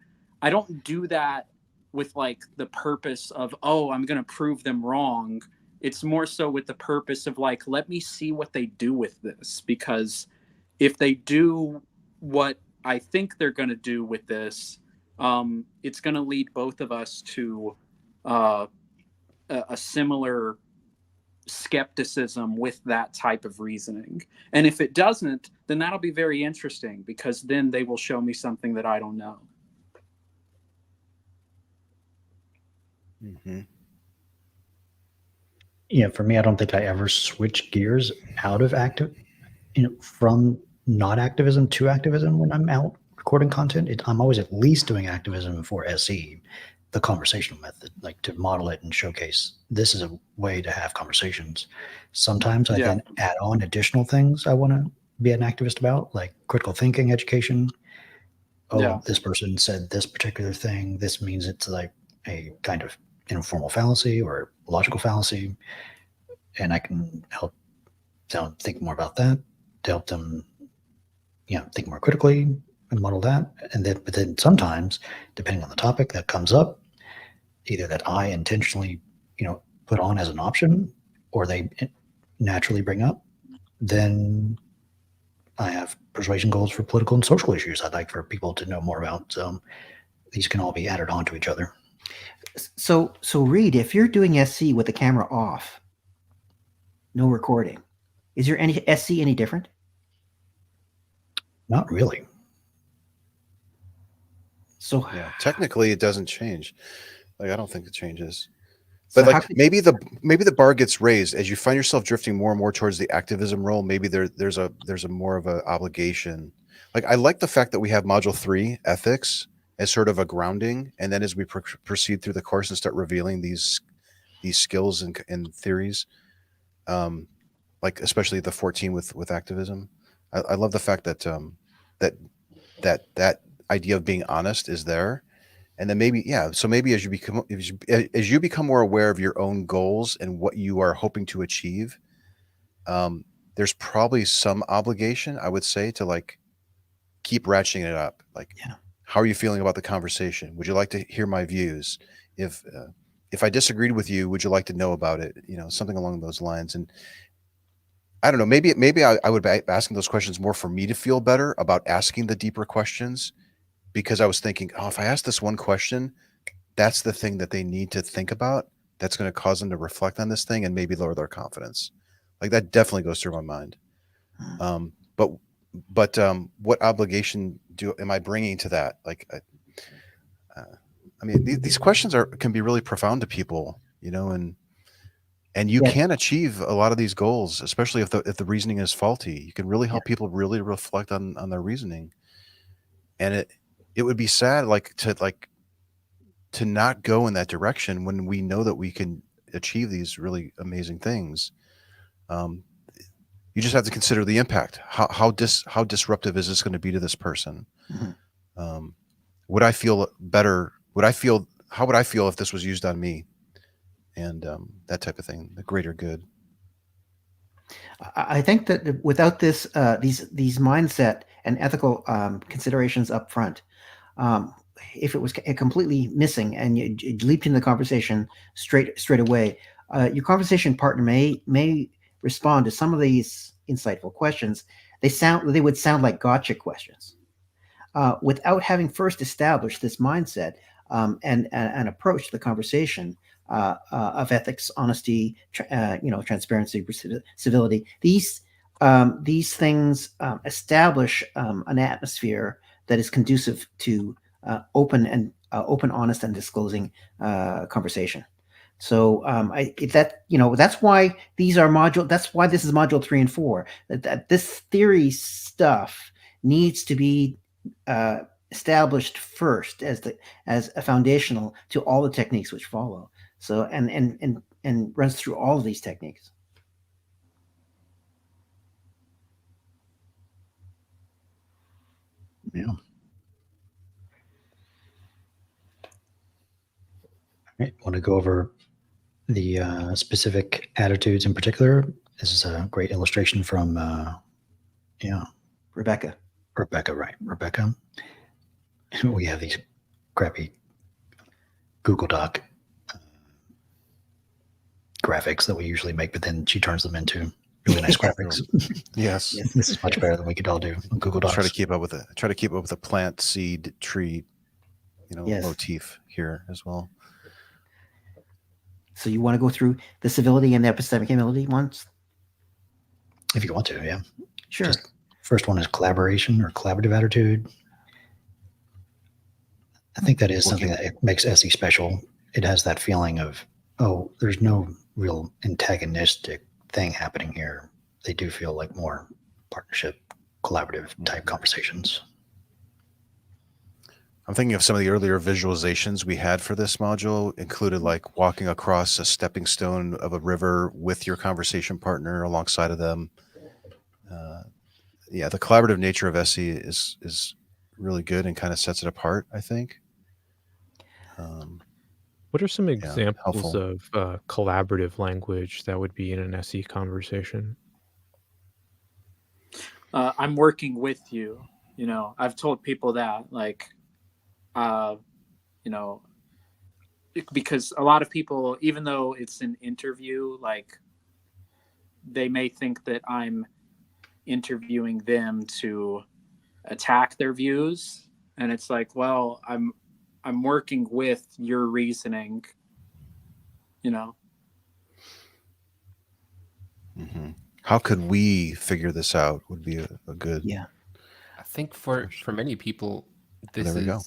do that with like the purpose of, oh, I'm going to prove them wrong. It's more so with the purpose of like, let me see what they do with this, because if they do what I think they're going to do with this, it's going to lead both of us to a similar skepticism with that type of reasoning. And if it doesn't, then that'll be very interesting, because then they will show me something that I don't know. Mm-hmm. Yeah, for me, I don't think I ever switch gears out of from not activism to activism when I'm out recording content. I'm always at least doing activism for SE, the conversational method, like to model it and showcase this is a way to have conversations. Sometimes I then add on additional things I want to be an activist about, like critical thinking education. This person said this particular thing. This means it's like a kind of informal fallacy or logical fallacy. And I can help them think more about that, to help them, think more critically and model that. But then sometimes, depending on the topic that comes up, either that I intentionally, put on as an option, or they naturally bring up, then I have persuasion goals for political and social issues I'd like for people to know more about. So these can all be added on to each other. So Reid, if you're doing SC with the camera off, no recording, is your SC any different? Not really. So yeah, technically it doesn't change. Like, I don't think it changes. So But like maybe the bar gets raised as you find yourself drifting more and more towards the activism role. Maybe there's a more of an obligation. Like, I like the fact that we have module 3 ethics as sort of a grounding, and then as we proceed through the course and start revealing these skills and theories, like especially the 14 with activism. I love the fact that that idea of being honest is there. And then maybe as you become more aware of your own goals and what you are hoping to achieve, there's probably some obligation, I would say, to like keep ratcheting it up. Like, how are you feeling about the conversation? Would you like to hear my views? If I disagreed with you, would you like to know about it? Something along those lines. And I don't know, maybe I would be asking those questions more for me to feel better about asking the deeper questions, because I was thinking, if I ask this one question, that's the thing that they need to think about. That's going to cause them to reflect on this thing and maybe lower their confidence. Like, that definitely goes through my mind. But what obligation am I bringing to that? Like, I mean, these questions can be really profound to people, and you can achieve a lot of these goals, especially if the reasoning is faulty. You can really help people really reflect on their reasoning. And it would be sad, to not go in that direction when we know that we can achieve these really amazing things. You just have to consider the impact. How disruptive is this going to be to this person? Mm-hmm. Would I feel better? How would I feel if this was used on me? And that type of thing, the greater good. I think that without these mindset and ethical considerations up front, if it was completely missing and you leaped into the conversation straight away, your conversation partner may respond to some of these insightful questions. They would sound like gotcha questions, without having first established this mindset and approach the conversation of ethics, honesty, transparency, civility. These these things establish an atmosphere that is conducive to open, honest, and disclosing conversation. So that's why these are module. That's why this is module 3 and 4. That this theory stuff needs to be established first as a foundational to all the techniques which follow. So and runs through all of these techniques. Yeah. All right. Want to go over the specific attitudes in particular? This is a great illustration from, Rebecca. Right. Rebecca. We have these crappy Google Doc graphics that we usually make, but then she turns them into really nice graphics. Yes. This is much better than we could all do on Google Docs. Try to keep up with it. Try to keep up with the plant, seed, tree, motif here as well. So you want to go through the civility and the epistemic humility ones? If you want to, yeah. Sure. First one is collaboration or collaborative attitude. I think that is something that makes SE special. It has that feeling of, oh, there's no real antagonistic thing happening here. They do feel like more partnership, collaborative type conversations. I'm thinking of some of the earlier visualizations we had for this module included like walking across a stepping stone of a river with your conversation partner alongside of them. The collaborative nature of SE is really good and kind of sets it apart, I think. What are some examples helpful. of collaborative language that would be in an SE conversation? I'm working with you. I've told people that, because a lot of people, even though it's an interview, like they may think that I'm interviewing them to attack their views, and it's like, well, I'm working with your reasoning, Mm-hmm. How could we figure this out would be a good. Yeah. I think for many people, this There we go.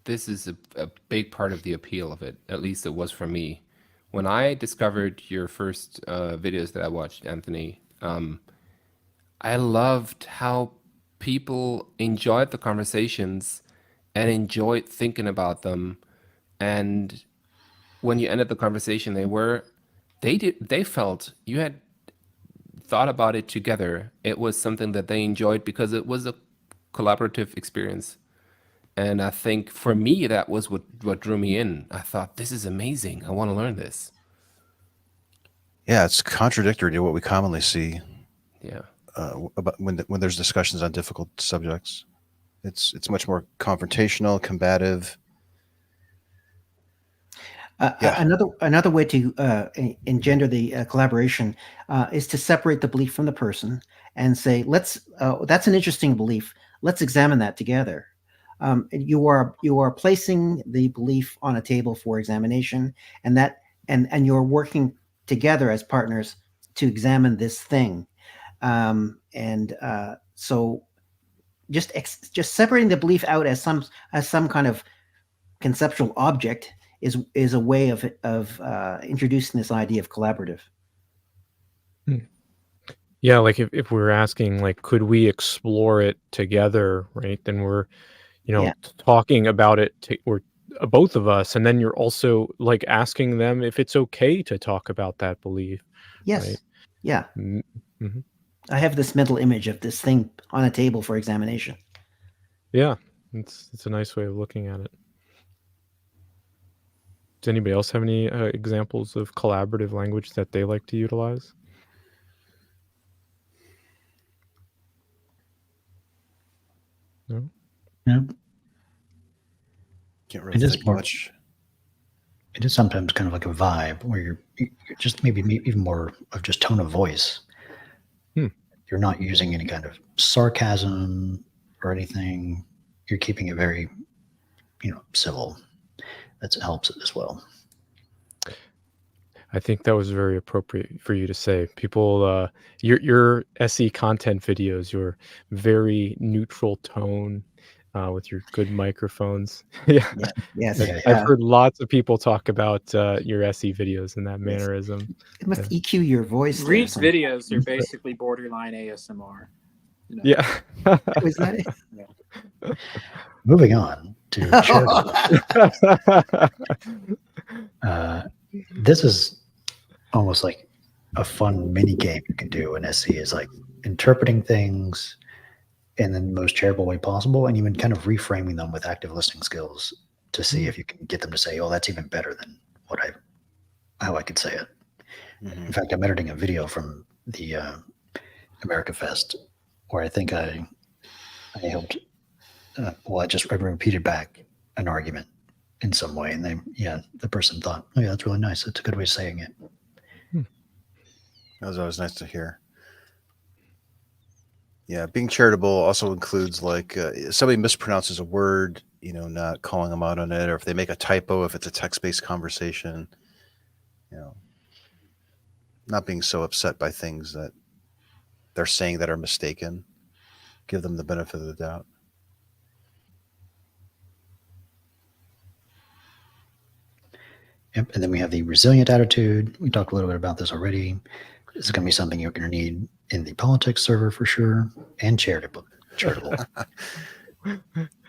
is a big part of the appeal of it. At least it was for me. When I discovered your first videos that I watched, Anthony, I loved how people enjoyed the conversations and enjoyed thinking about them. And when you ended the conversation, they felt you had thought about it together. It was something that they enjoyed because it was a collaborative experience. And I think for me, that was what drew me in. I thought, this is amazing. I want to learn this. Yeah, it's contradictory to what we commonly see. Yeah. About when there's discussions on difficult subjects, it's much more confrontational, combative. Another way to engender the collaboration is to separate the belief from the person and say, that's an interesting belief. Let's examine that together. You are placing the belief on a table for examination, and you're working together as partners to examine this thing. So just separating the belief out as some kind of conceptual object is a way of introducing this idea of collaborative. Yeah, like if we were asking, like, could we explore it together, right? Then we're, talking about it, or both of us, and then you're also like asking them if it's okay to talk about that belief. Yes. Right? Yeah. Mm-hmm. I have this mental image of this thing on a table for examination. Yeah, it's a nice way of looking at it. Does anybody else have any examples of collaborative language that they like to utilize? No? Yeah. Can't really think much. It is sometimes kind of like a vibe where you're just maybe even more of just tone of voice. You're not using any kind of sarcasm or anything. You're keeping it very, civil. That helps it as well. I think that was very appropriate for you to say. People, your SE content videos, your very neutral tone with your good microphones. Yeah, Yes. I've heard lots of people talk about your SE videos in that Yes. mannerism. It must EQ your voice. there Reid's somehow. videos are basically borderline ASMR. You know? Yeah. Was that it? Moving on to this is almost like a fun mini game you can do in SE, is like interpreting things in the most charitable way possible, and even kind of reframing them with active listening skills to see if you can get them to say, "Oh, that's even better than how I could say it." Mhm. In fact, I'm editing a video from the America Fest where I think I helped. I repeated back an argument in some way, and the person thought, "Oh yeah, that's really nice. That's a good way of saying it." That was always nice to hear. Yeah, being charitable also includes like if somebody mispronounces a word, not calling them out on it, or if they make a typo, if it's a text-based conversation, not being so upset by things that they're saying that are mistaken. Give them the benefit of the doubt. Yep. And then we have the resilient attitude. We talked a little bit about this already. This is going to be something you're going to need in the politics server for sure, and charitable.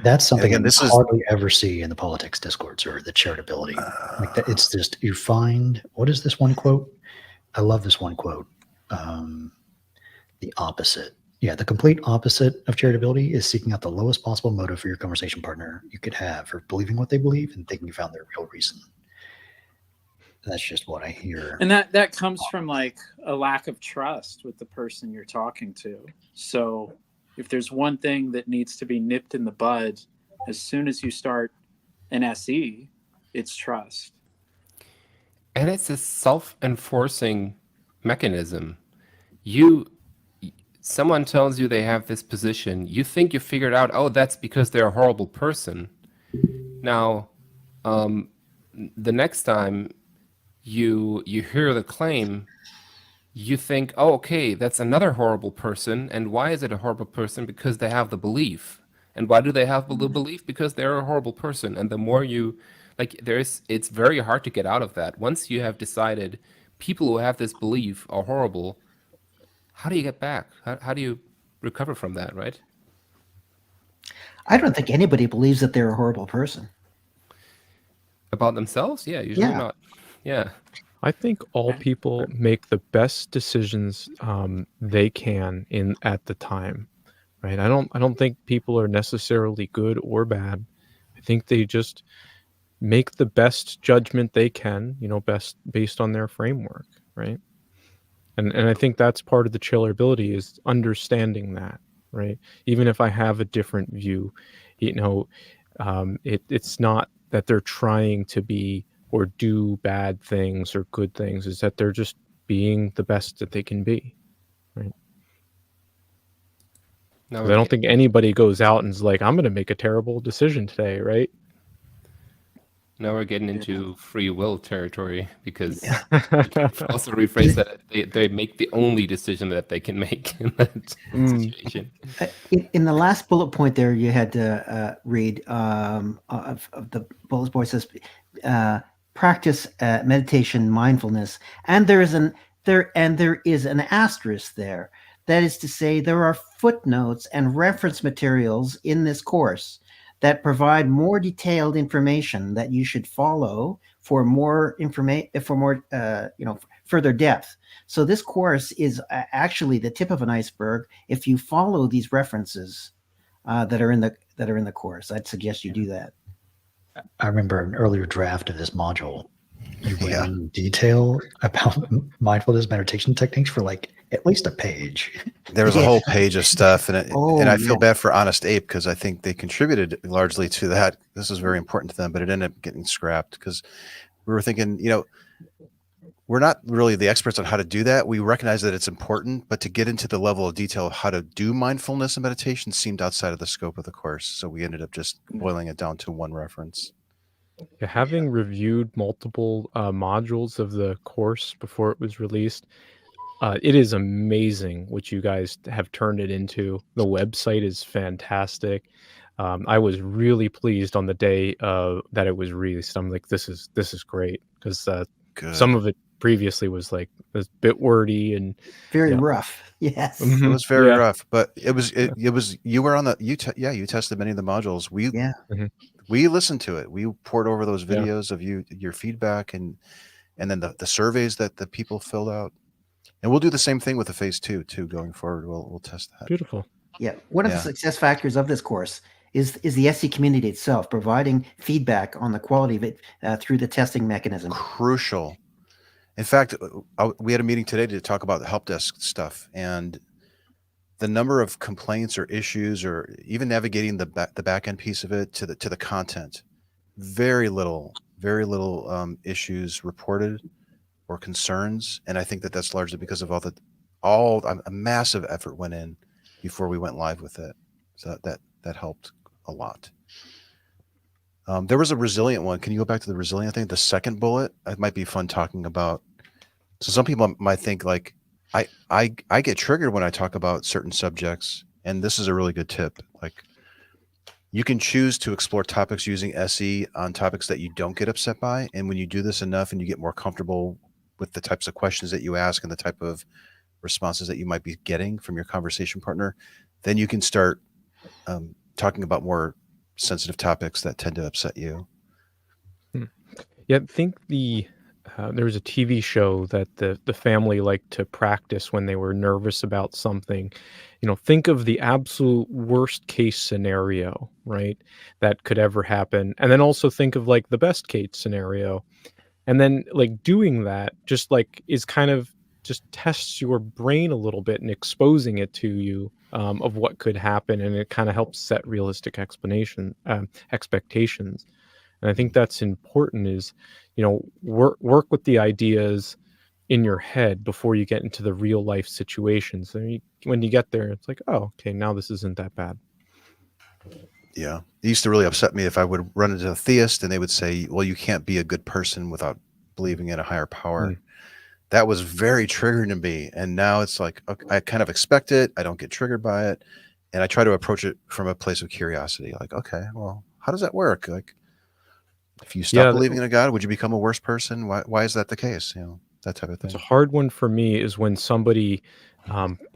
That's something again, I hardly ever see in the politics Discord server, the charitability. Like that, it's just, you find, what is this one quote? I love this one quote. The opposite. Yeah, the complete opposite of charitability is seeking out the lowest possible motive for your conversation partner you could have for believing what they believe and thinking you found their real reason. That's just what I hear. And that comes from like a lack of trust with the person you're talking to. So if there's one thing that needs to be nipped in the bud as soon as you start an SE, it's trust. And it's a self-enforcing mechanism. Someone tells you they have this position, you think you figured out, oh, that's because they're a horrible person. Now, the next time you hear the claim, you think, oh, okay, that's another horrible person. And why is it a horrible person? Because they have the belief. And why do they have the belief? Because they're a horrible person. And the more you, it's very hard to get out of that. Once you have decided people who have this belief are horrible, how do you get back? How do you recover from that, right? I don't think anybody believes that they're a horrible person. About themselves? Yeah, usually not. Yeah. I think all people make the best decisions they can at the time, right? I don't think people are necessarily good or bad. I think they just make the best judgment they can, best based on their framework, right? And I think that's part of the chillerability, is understanding that, right? Even if I have a different view, it's not that they're trying to be or do bad things or good things, is that they're just being the best that they can be, right? I don't think anybody goes out and is like, I'm going to make a terrible decision today, right? Now we're getting into free will territory, because also rephrase that they make the only decision that they can make in that situation. In the last bullet point there, you had to read of the bullet point says practice meditation, mindfulness, and there is an asterisk there. That is to say, there are footnotes and reference materials in this course that provide more detailed information that you should follow for more information, further depth. So this course is actually the tip of an iceberg. If you follow these references that are in the course, I'd suggest you do that. I remember an earlier draft of this module. You went in detail about mindfulness meditation techniques for like at least a page. There was a whole page of stuff, and I feel bad for Honest Ape, because I think they contributed largely to that. This was very important to them, but it ended up getting scrapped because we were thinking, we're not really the experts on how to do that. We recognize that it's important, but to get into the level of detail of how to do mindfulness and meditation seemed outside of the scope of the course. So we ended up just boiling it down to one reference. Yeah, having reviewed multiple modules of the course before it was released, it is amazing what you guys have turned it into. The website is fantastic. I was really pleased on the day that it was released. I'm like, this is great because some Good. of it previously was a bit wordy and Very yeah. rough. Yes. It Mhm. was very Yeah. rough, but it was you were on the you tested many of the modules. Yeah. We listened to it. We poured over those Yeah. videos of your feedback and then the surveys that the people filled out. And we'll do the same thing with the phase 2 too going forward. We'll test that. Beautiful. Yeah. One of the Yeah. success factors of this course is the SC community itself, providing feedback on the quality of it through the testing mechanism. Crucial. In fact, we had a meeting today to talk about the help desk stuff, and the number of complaints or issues, or even navigating the back end piece of it to the content, very little issues reported or concerns, and I think that that's largely because of a massive effort went in before we went live with it, so that helped a lot. There was a resilient one. Can you go back to the resilient thing? The second bullet, it might be fun talking about. So some people might think like, I get triggered when I talk about certain subjects, and this is a really good tip. Like, you can choose to explore topics using SE on topics that you don't get upset by, and when you do this enough and you get more comfortable with the types of questions that you ask and the type of responses that you might be getting from your conversation partner, then you can start talking about more sensitive topics that tend to upset you. Yeah, I think there was a TV show that the family liked to practice when they were nervous about something. Think of the absolute worst case scenario, right? That could ever happen. And then also think of like the best case scenario. And then like doing that just like is kind of just tests your brain a little bit and exposing it to you of what could happen. And it kind of helps set realistic expectations. And I think that's important is, work with the ideas in your head before you get into the real life situations. When you get there, it's like, oh, okay, now this isn't that bad. Yeah. It used to really upset me if I would run into a theist and they would say, well, you can't be a good person without believing in a higher power. Mm. That was very triggering to me. And now it's like, okay, I kind of expect it. I don't get triggered by it. And I try to approach it from a place of curiosity. Like, okay, well, how does that work? Like, if you stop Yeah, believing in a God, would you become a worse person? Why is that the case? That type of it's a thing. hard one for me is when somebody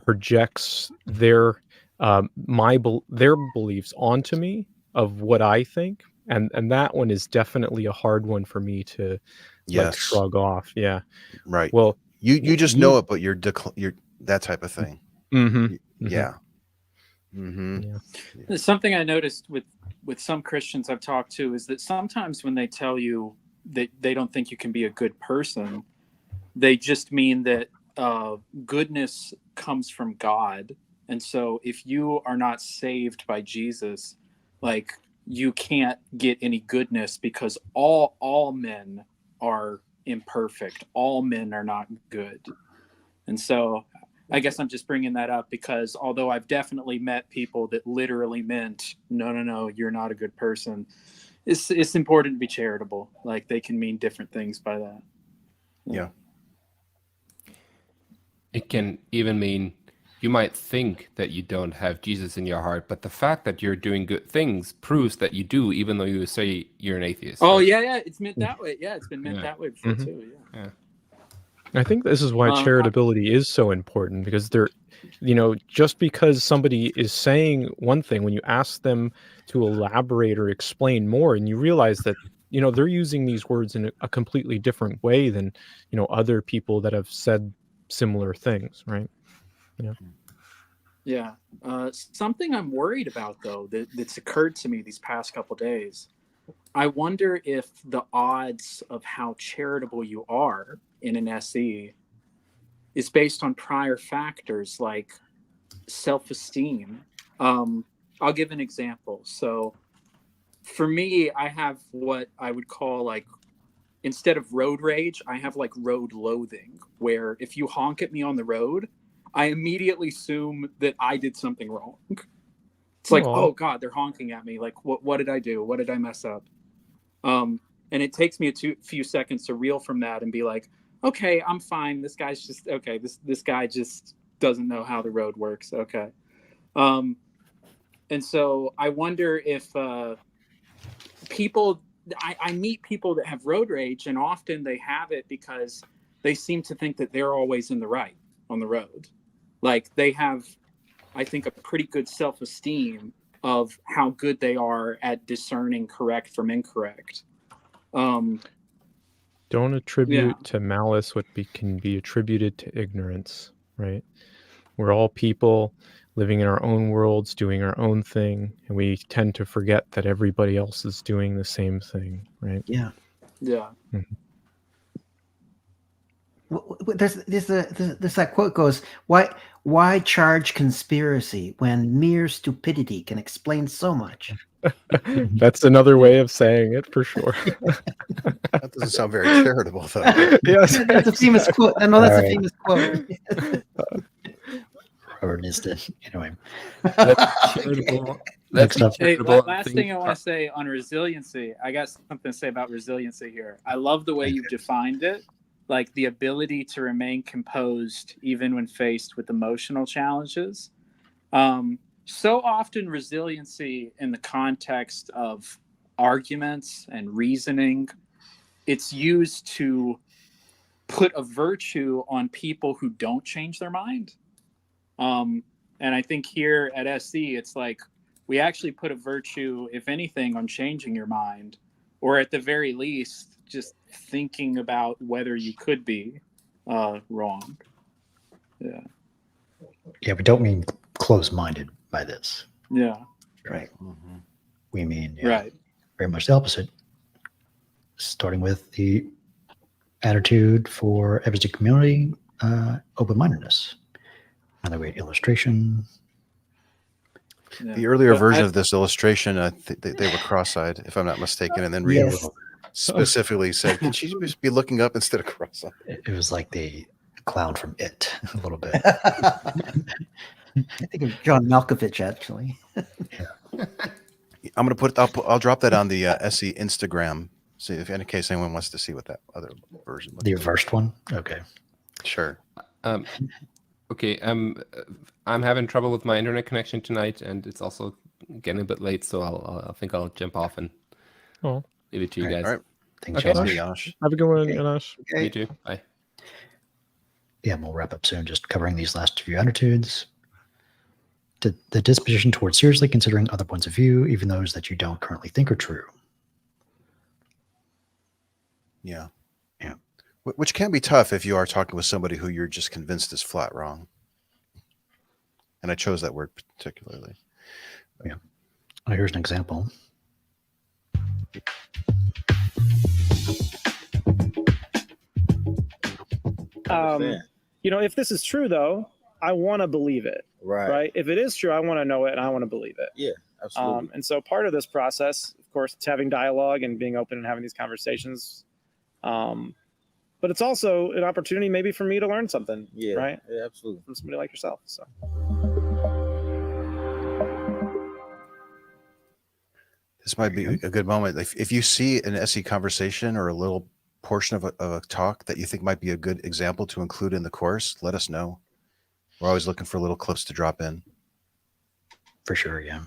projects their beliefs onto me of what I think, and that one is definitely a hard one for me to like Yes. shrug off. Yeah. Right. Well, You just know it, but you're that type of thing. Mm-hmm. Yeah. Mm-hmm. Yeah. Something I noticed with some Christians I've talked to is that sometimes when they tell you that they don't think you can be a good person, they just mean that goodness comes from God. And so if you are not saved by Jesus, like, you can't get any goodness because all men are imperfect. All men are not good. And so I guess I'm just bringing that up because although I've definitely met people that literally meant, no, you're not a good person, it's important to be charitable. Like, they can mean different things by that. Yeah. It can even mean you might think that you don't have Jesus in your heart, but the fact that you're doing good things proves that you do, even though you say you're an atheist. Oh, right? yeah, it's meant that way. Yeah, it's been meant that way before, too. Yeah. I think this is why charitability is so important because just because somebody is saying one thing, when you ask them to elaborate or explain more, and you realize that, they're using these words in a completely different way than, other people that have said similar things, right? Yeah. Yeah. Something I'm worried about, though, that's occurred to me these past couple days. I wonder if the odds of how charitable you are in an SE is based on prior factors like self-esteem. I'll give an example. So for me, I have what I would call, like, instead of road rage, I have like road loathing, where if you honk at me on the road, I immediately assume that I did something wrong. It's like, Aw. oh God, they're honking at me. Like, what did I do? What did I mess up? And it takes me a few seconds to reel from that and be like, okay, I'm fine. This guy's just okay. This guy just doesn't know how the road works. Okay. And so I wonder if people, I meet people that have road rage, and often they have it because they seem to think that they're always in the right on the road. Like they have, I think, a pretty good self-esteem of how good they are at discerning correct from incorrect. Don't attribute to malice what can be attributed to ignorance, right? We're all people living in our own worlds, doing our own thing, and we tend to forget that everybody else is doing the same thing, right? Yeah. Yeah. Mm-hmm. There's that quote goes, why charge conspiracy when mere stupidity can explain so much? That's another way of saying it for sure. That doesn't sound very charitable, though. Yes, that's a famous quote. No, that's a famous quote. Robert needs to, anyway. Next up. Hey, last thing I want to say on resiliency, I got something to say about resiliency here. I love the way you've defined it, like the ability to remain composed even when faced with emotional challenges. So often resiliency in the context of arguments and reasoning, it's used to put a virtue on people who don't change their mind. And I think here at SC, it's like we actually put a virtue, if anything, on changing your mind, or at the very least, just thinking about whether you could be wrong. Yeah. Yeah, we don't mean close-minded by this. Yeah. Right. Mm-hmm. We mean Right. very much the opposite. Starting with the attitude for everyday community, open-mindedness. Another great illustration. Yeah. The earlier version of this illustration, they were cross-eyed, if I'm not mistaken, and then Reid specifically said, "Can she just be looking up instead of cross-eyed?" It was like the clown from It, a little bit. I think of John Malkovich, actually. I'm gonna I'll drop that on the SE Instagram. See if in case anyone wants to see what that other version looks The like. reversed one? Okay. Sure. Okay. I'm having trouble with my internet connection tonight, and it's also getting a bit late, so I think I'll jump off and leave it to you guys. All right. Thanks, Okay. Janosch. Janosch. Have a good one, Okay. Janosch. You too. Bye. Yeah, we'll wrap up soon. Just covering these last few attitudes. The disposition towards seriously considering other points of view, even those that you don't currently think are true. Yeah. Yeah. Which can be tough if you are talking with somebody who you're just convinced is flat wrong. And I chose that word particularly. Yeah. Oh, here's an example. If this is true, though, I want to believe it. Right. If it is true, I want to know it and I want to believe it. Yeah, absolutely. And so part of this process, of course, it's having dialogue and being open and having these conversations. But it's also an opportunity maybe for me to learn something. Yeah. Right. Yeah, absolutely. From somebody like yourself. So. This might be a good moment. If you see an SE conversation or a little portion of a talk that you think might be a good example to include in the course, let us know. We're always looking for little clips to drop in. For sure, yeah.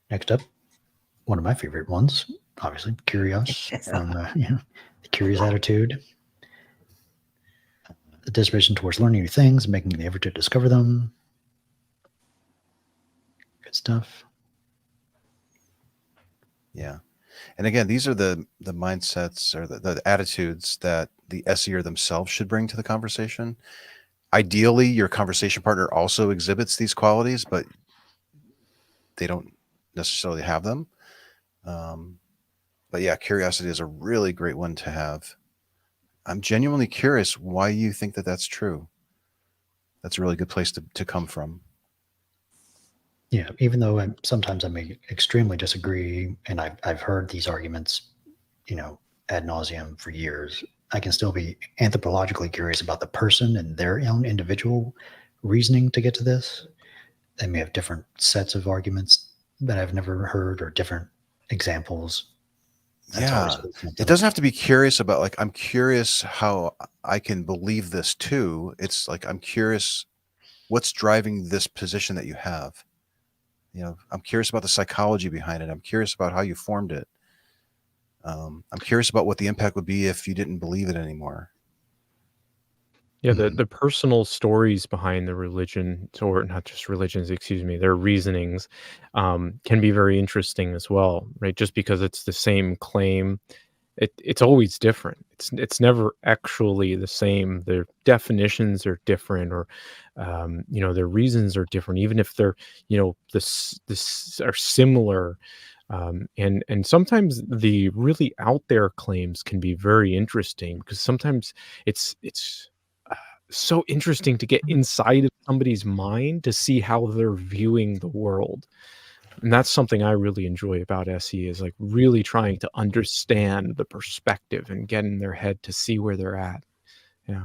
Next up, one of my favorite ones, obviously, Curious, from the curious attitude. The disposition towards learning new things, making the effort to discover them. Good stuff. Yeah. And again, these are the mindsets or the attitudes that the SEer themselves should bring to the conversation. Ideally, your conversation partner also exhibits these qualities, but they don't necessarily have them. But yeah, curiosity is a really great one to have. I'm genuinely curious why you think that that's true. That's a really good place to come from. Yeah, even though sometimes I may extremely disagree, and I've heard these arguments, ad nauseum for years, I can still be anthropologically curious about the person and their own individual reasoning to get to this. They may have different sets of arguments that I've never heard or different examples. That's always Yeah. good to It know. doesn't have to be curious about like, I'm curious how I can believe this too. It's like, I'm curious what's driving this position that you have. You know, I'm curious about the psychology behind it. I'm curious about how you formed it. I'm curious about what the impact would be if you didn't believe it anymore. Yeah, the personal stories behind the religion, or not just religions, excuse me, their reasonings, can be very interesting as well, right? Just because it's the same claim, it's always different. It's never actually the same. Their definitions are different, or their reasons are different, even if they're this are similar. And sometimes the really out there claims can be very interesting, because sometimes it's so interesting to get inside of somebody's mind to see how they're viewing the world. And that's something I really enjoy about SE, is like really trying to understand the perspective and get in their head to see where they're at. Yeah.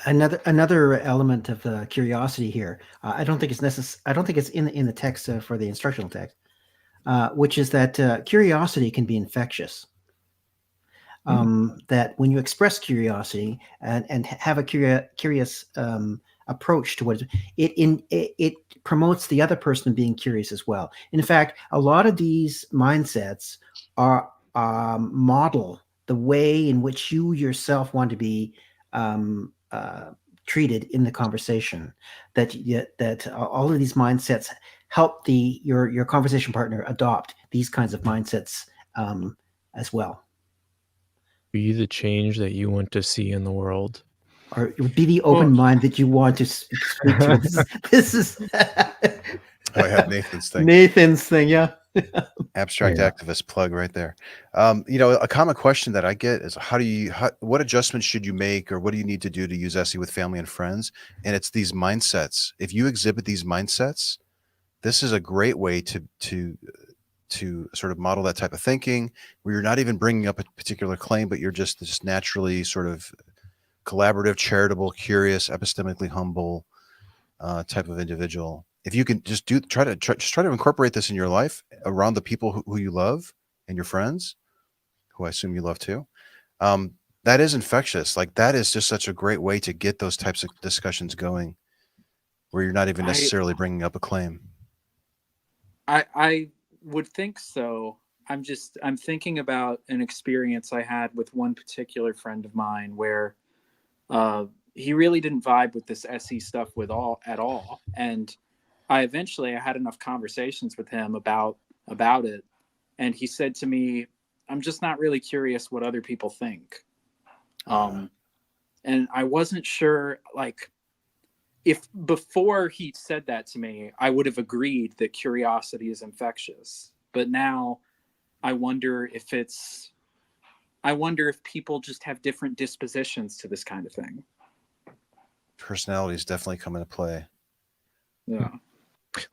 Another element of the curiosity here. I don't think it's necessary. I don't think it's in the text for the instructional text, which is that curiosity can be infectious. That when you express curiosity and have a curious approach to what it promotes the other person being curious as well. In fact, a lot of these mindsets are model the way in which you yourself want to be treated in the conversation. That all of these mindsets help your conversation partner adopt these kinds of mindsets as well. Be the change that you want to see in the world. Or be the open mind that you want to speak to. This is Oh, I have Nathan's thing. Nathan's thing, yeah. Abstract Yeah. activist plug right there. A common question that I get is what adjustments should you make, or what do you need to do to use SE with family and friends? And it's these mindsets. If you exhibit these mindsets, this is a great way to sort of model that type of thinking, where you're not even bringing up a particular claim, but you're just naturally sort of collaborative, charitable, curious, epistemically humble type of individual. If you can just try to incorporate this in your life around the people who you love and your friends, who I assume you love too, that is infectious. Like, that is just such a great way to get those types of discussions going, where you're not even necessarily bringing up a claim. I would think so. I'm thinking about an experience I had with one particular friend of mine where he really didn't vibe with this SE stuff at all. And I had enough conversations with him about it. And he said to me, I'm just not really curious what other people think. And I wasn't sure, like, if before he said that to me, I would have agreed that curiosity is infectious. But now I wonder if people just have different dispositions to this kind of thing. Personalities definitely come into play. Yeah.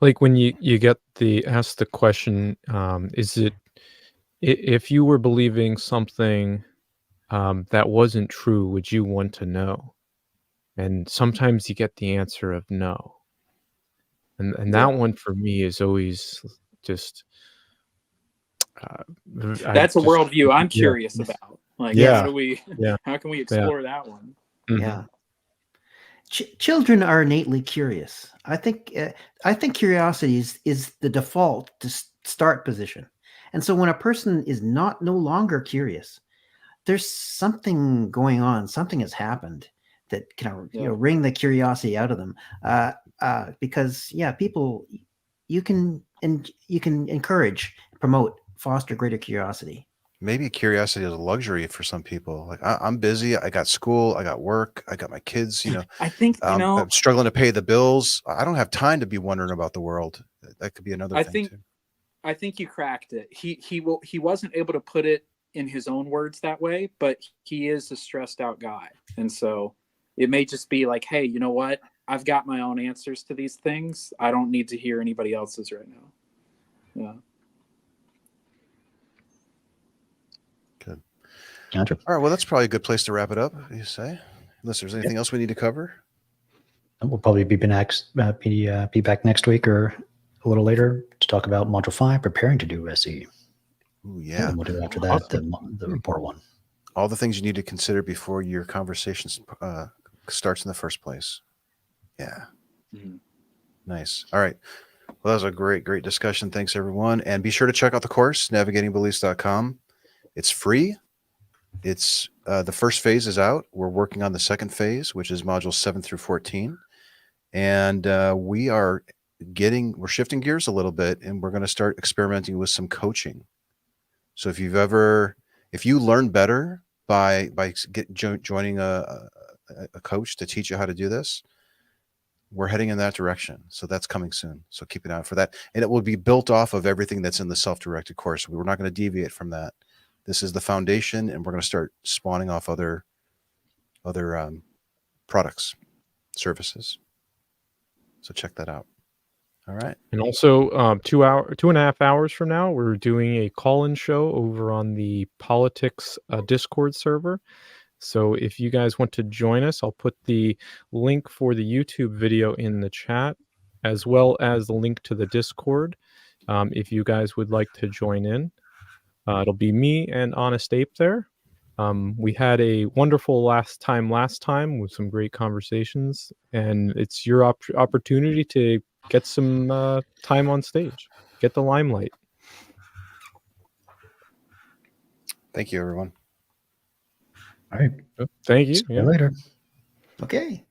Like when you get ask the question, is it, if you were believing something that wasn't true, would you want to know? And sometimes you get the answer of no. And that one for me is always just that's a worldview I'm curious about. Like, how can we explore that one? Mm-hmm. Yeah. Children are innately curious. I think curiosity is the default to start position. And so when a person is no longer curious, there's something going on. Something has happened that can wring the curiosity out of them. Because people, you can encourage, promote, foster greater curiosity. Maybe curiosity is a luxury for some people. Like, I'm busy. I got school. I got work. I got my kids. I think I'm struggling to pay the bills. I don't have time to be wondering about the world. That could be another thing too. I think you cracked it. He wasn't able to put it in his own words that way, but he is a stressed out guy, and so it may just be like, hey, you know what? I've got my own answers to these things. I don't need to hear anybody else's right now. Yeah. Good. Gotcha. All right. Well, that's probably a good place to wrap it up, you say? Unless there's anything else we need to cover. We'll probably be back next week or a little later to talk about Module 5, preparing to do SE. Ooh, And yeah. then we'll do after that Awesome. the report one. All the things you need to consider before your conversation starts in the first place. Yeah. Mhm. Nice. All right. Well, that was a great discussion. Thanks, everyone. And be sure to check out the course, navigatingbeliefs.com. It's free. It's the first phase is out. We're working on the second phase, which is modules 7 through 14. And we're shifting gears a little bit, and we're going to start experimenting with some coaching. So if you learn better by joining a coach to teach you how to do this, we're heading in that direction. So that's coming soon. So keep an eye out for that. And it will be built off of everything that's in the self-directed course. We're not going to deviate from that. This is the foundation, and we're going to start spawning off other products, services. So check that out. All right. And also, 2.5 hours from now, we're doing a call-in show over on the Politics Discord server. So if you guys want to join us, I'll put the link for the YouTube video in the chat, as well as the link to the Discord. If you guys would like to join in, it'll be me and Honest Ape there. We had a wonderful last time with some great conversations, and it's your opportunity to get some time on stage, get the limelight. Oh, Thank you, everyone. All right. Thank you. See you Yeah. later. Okay.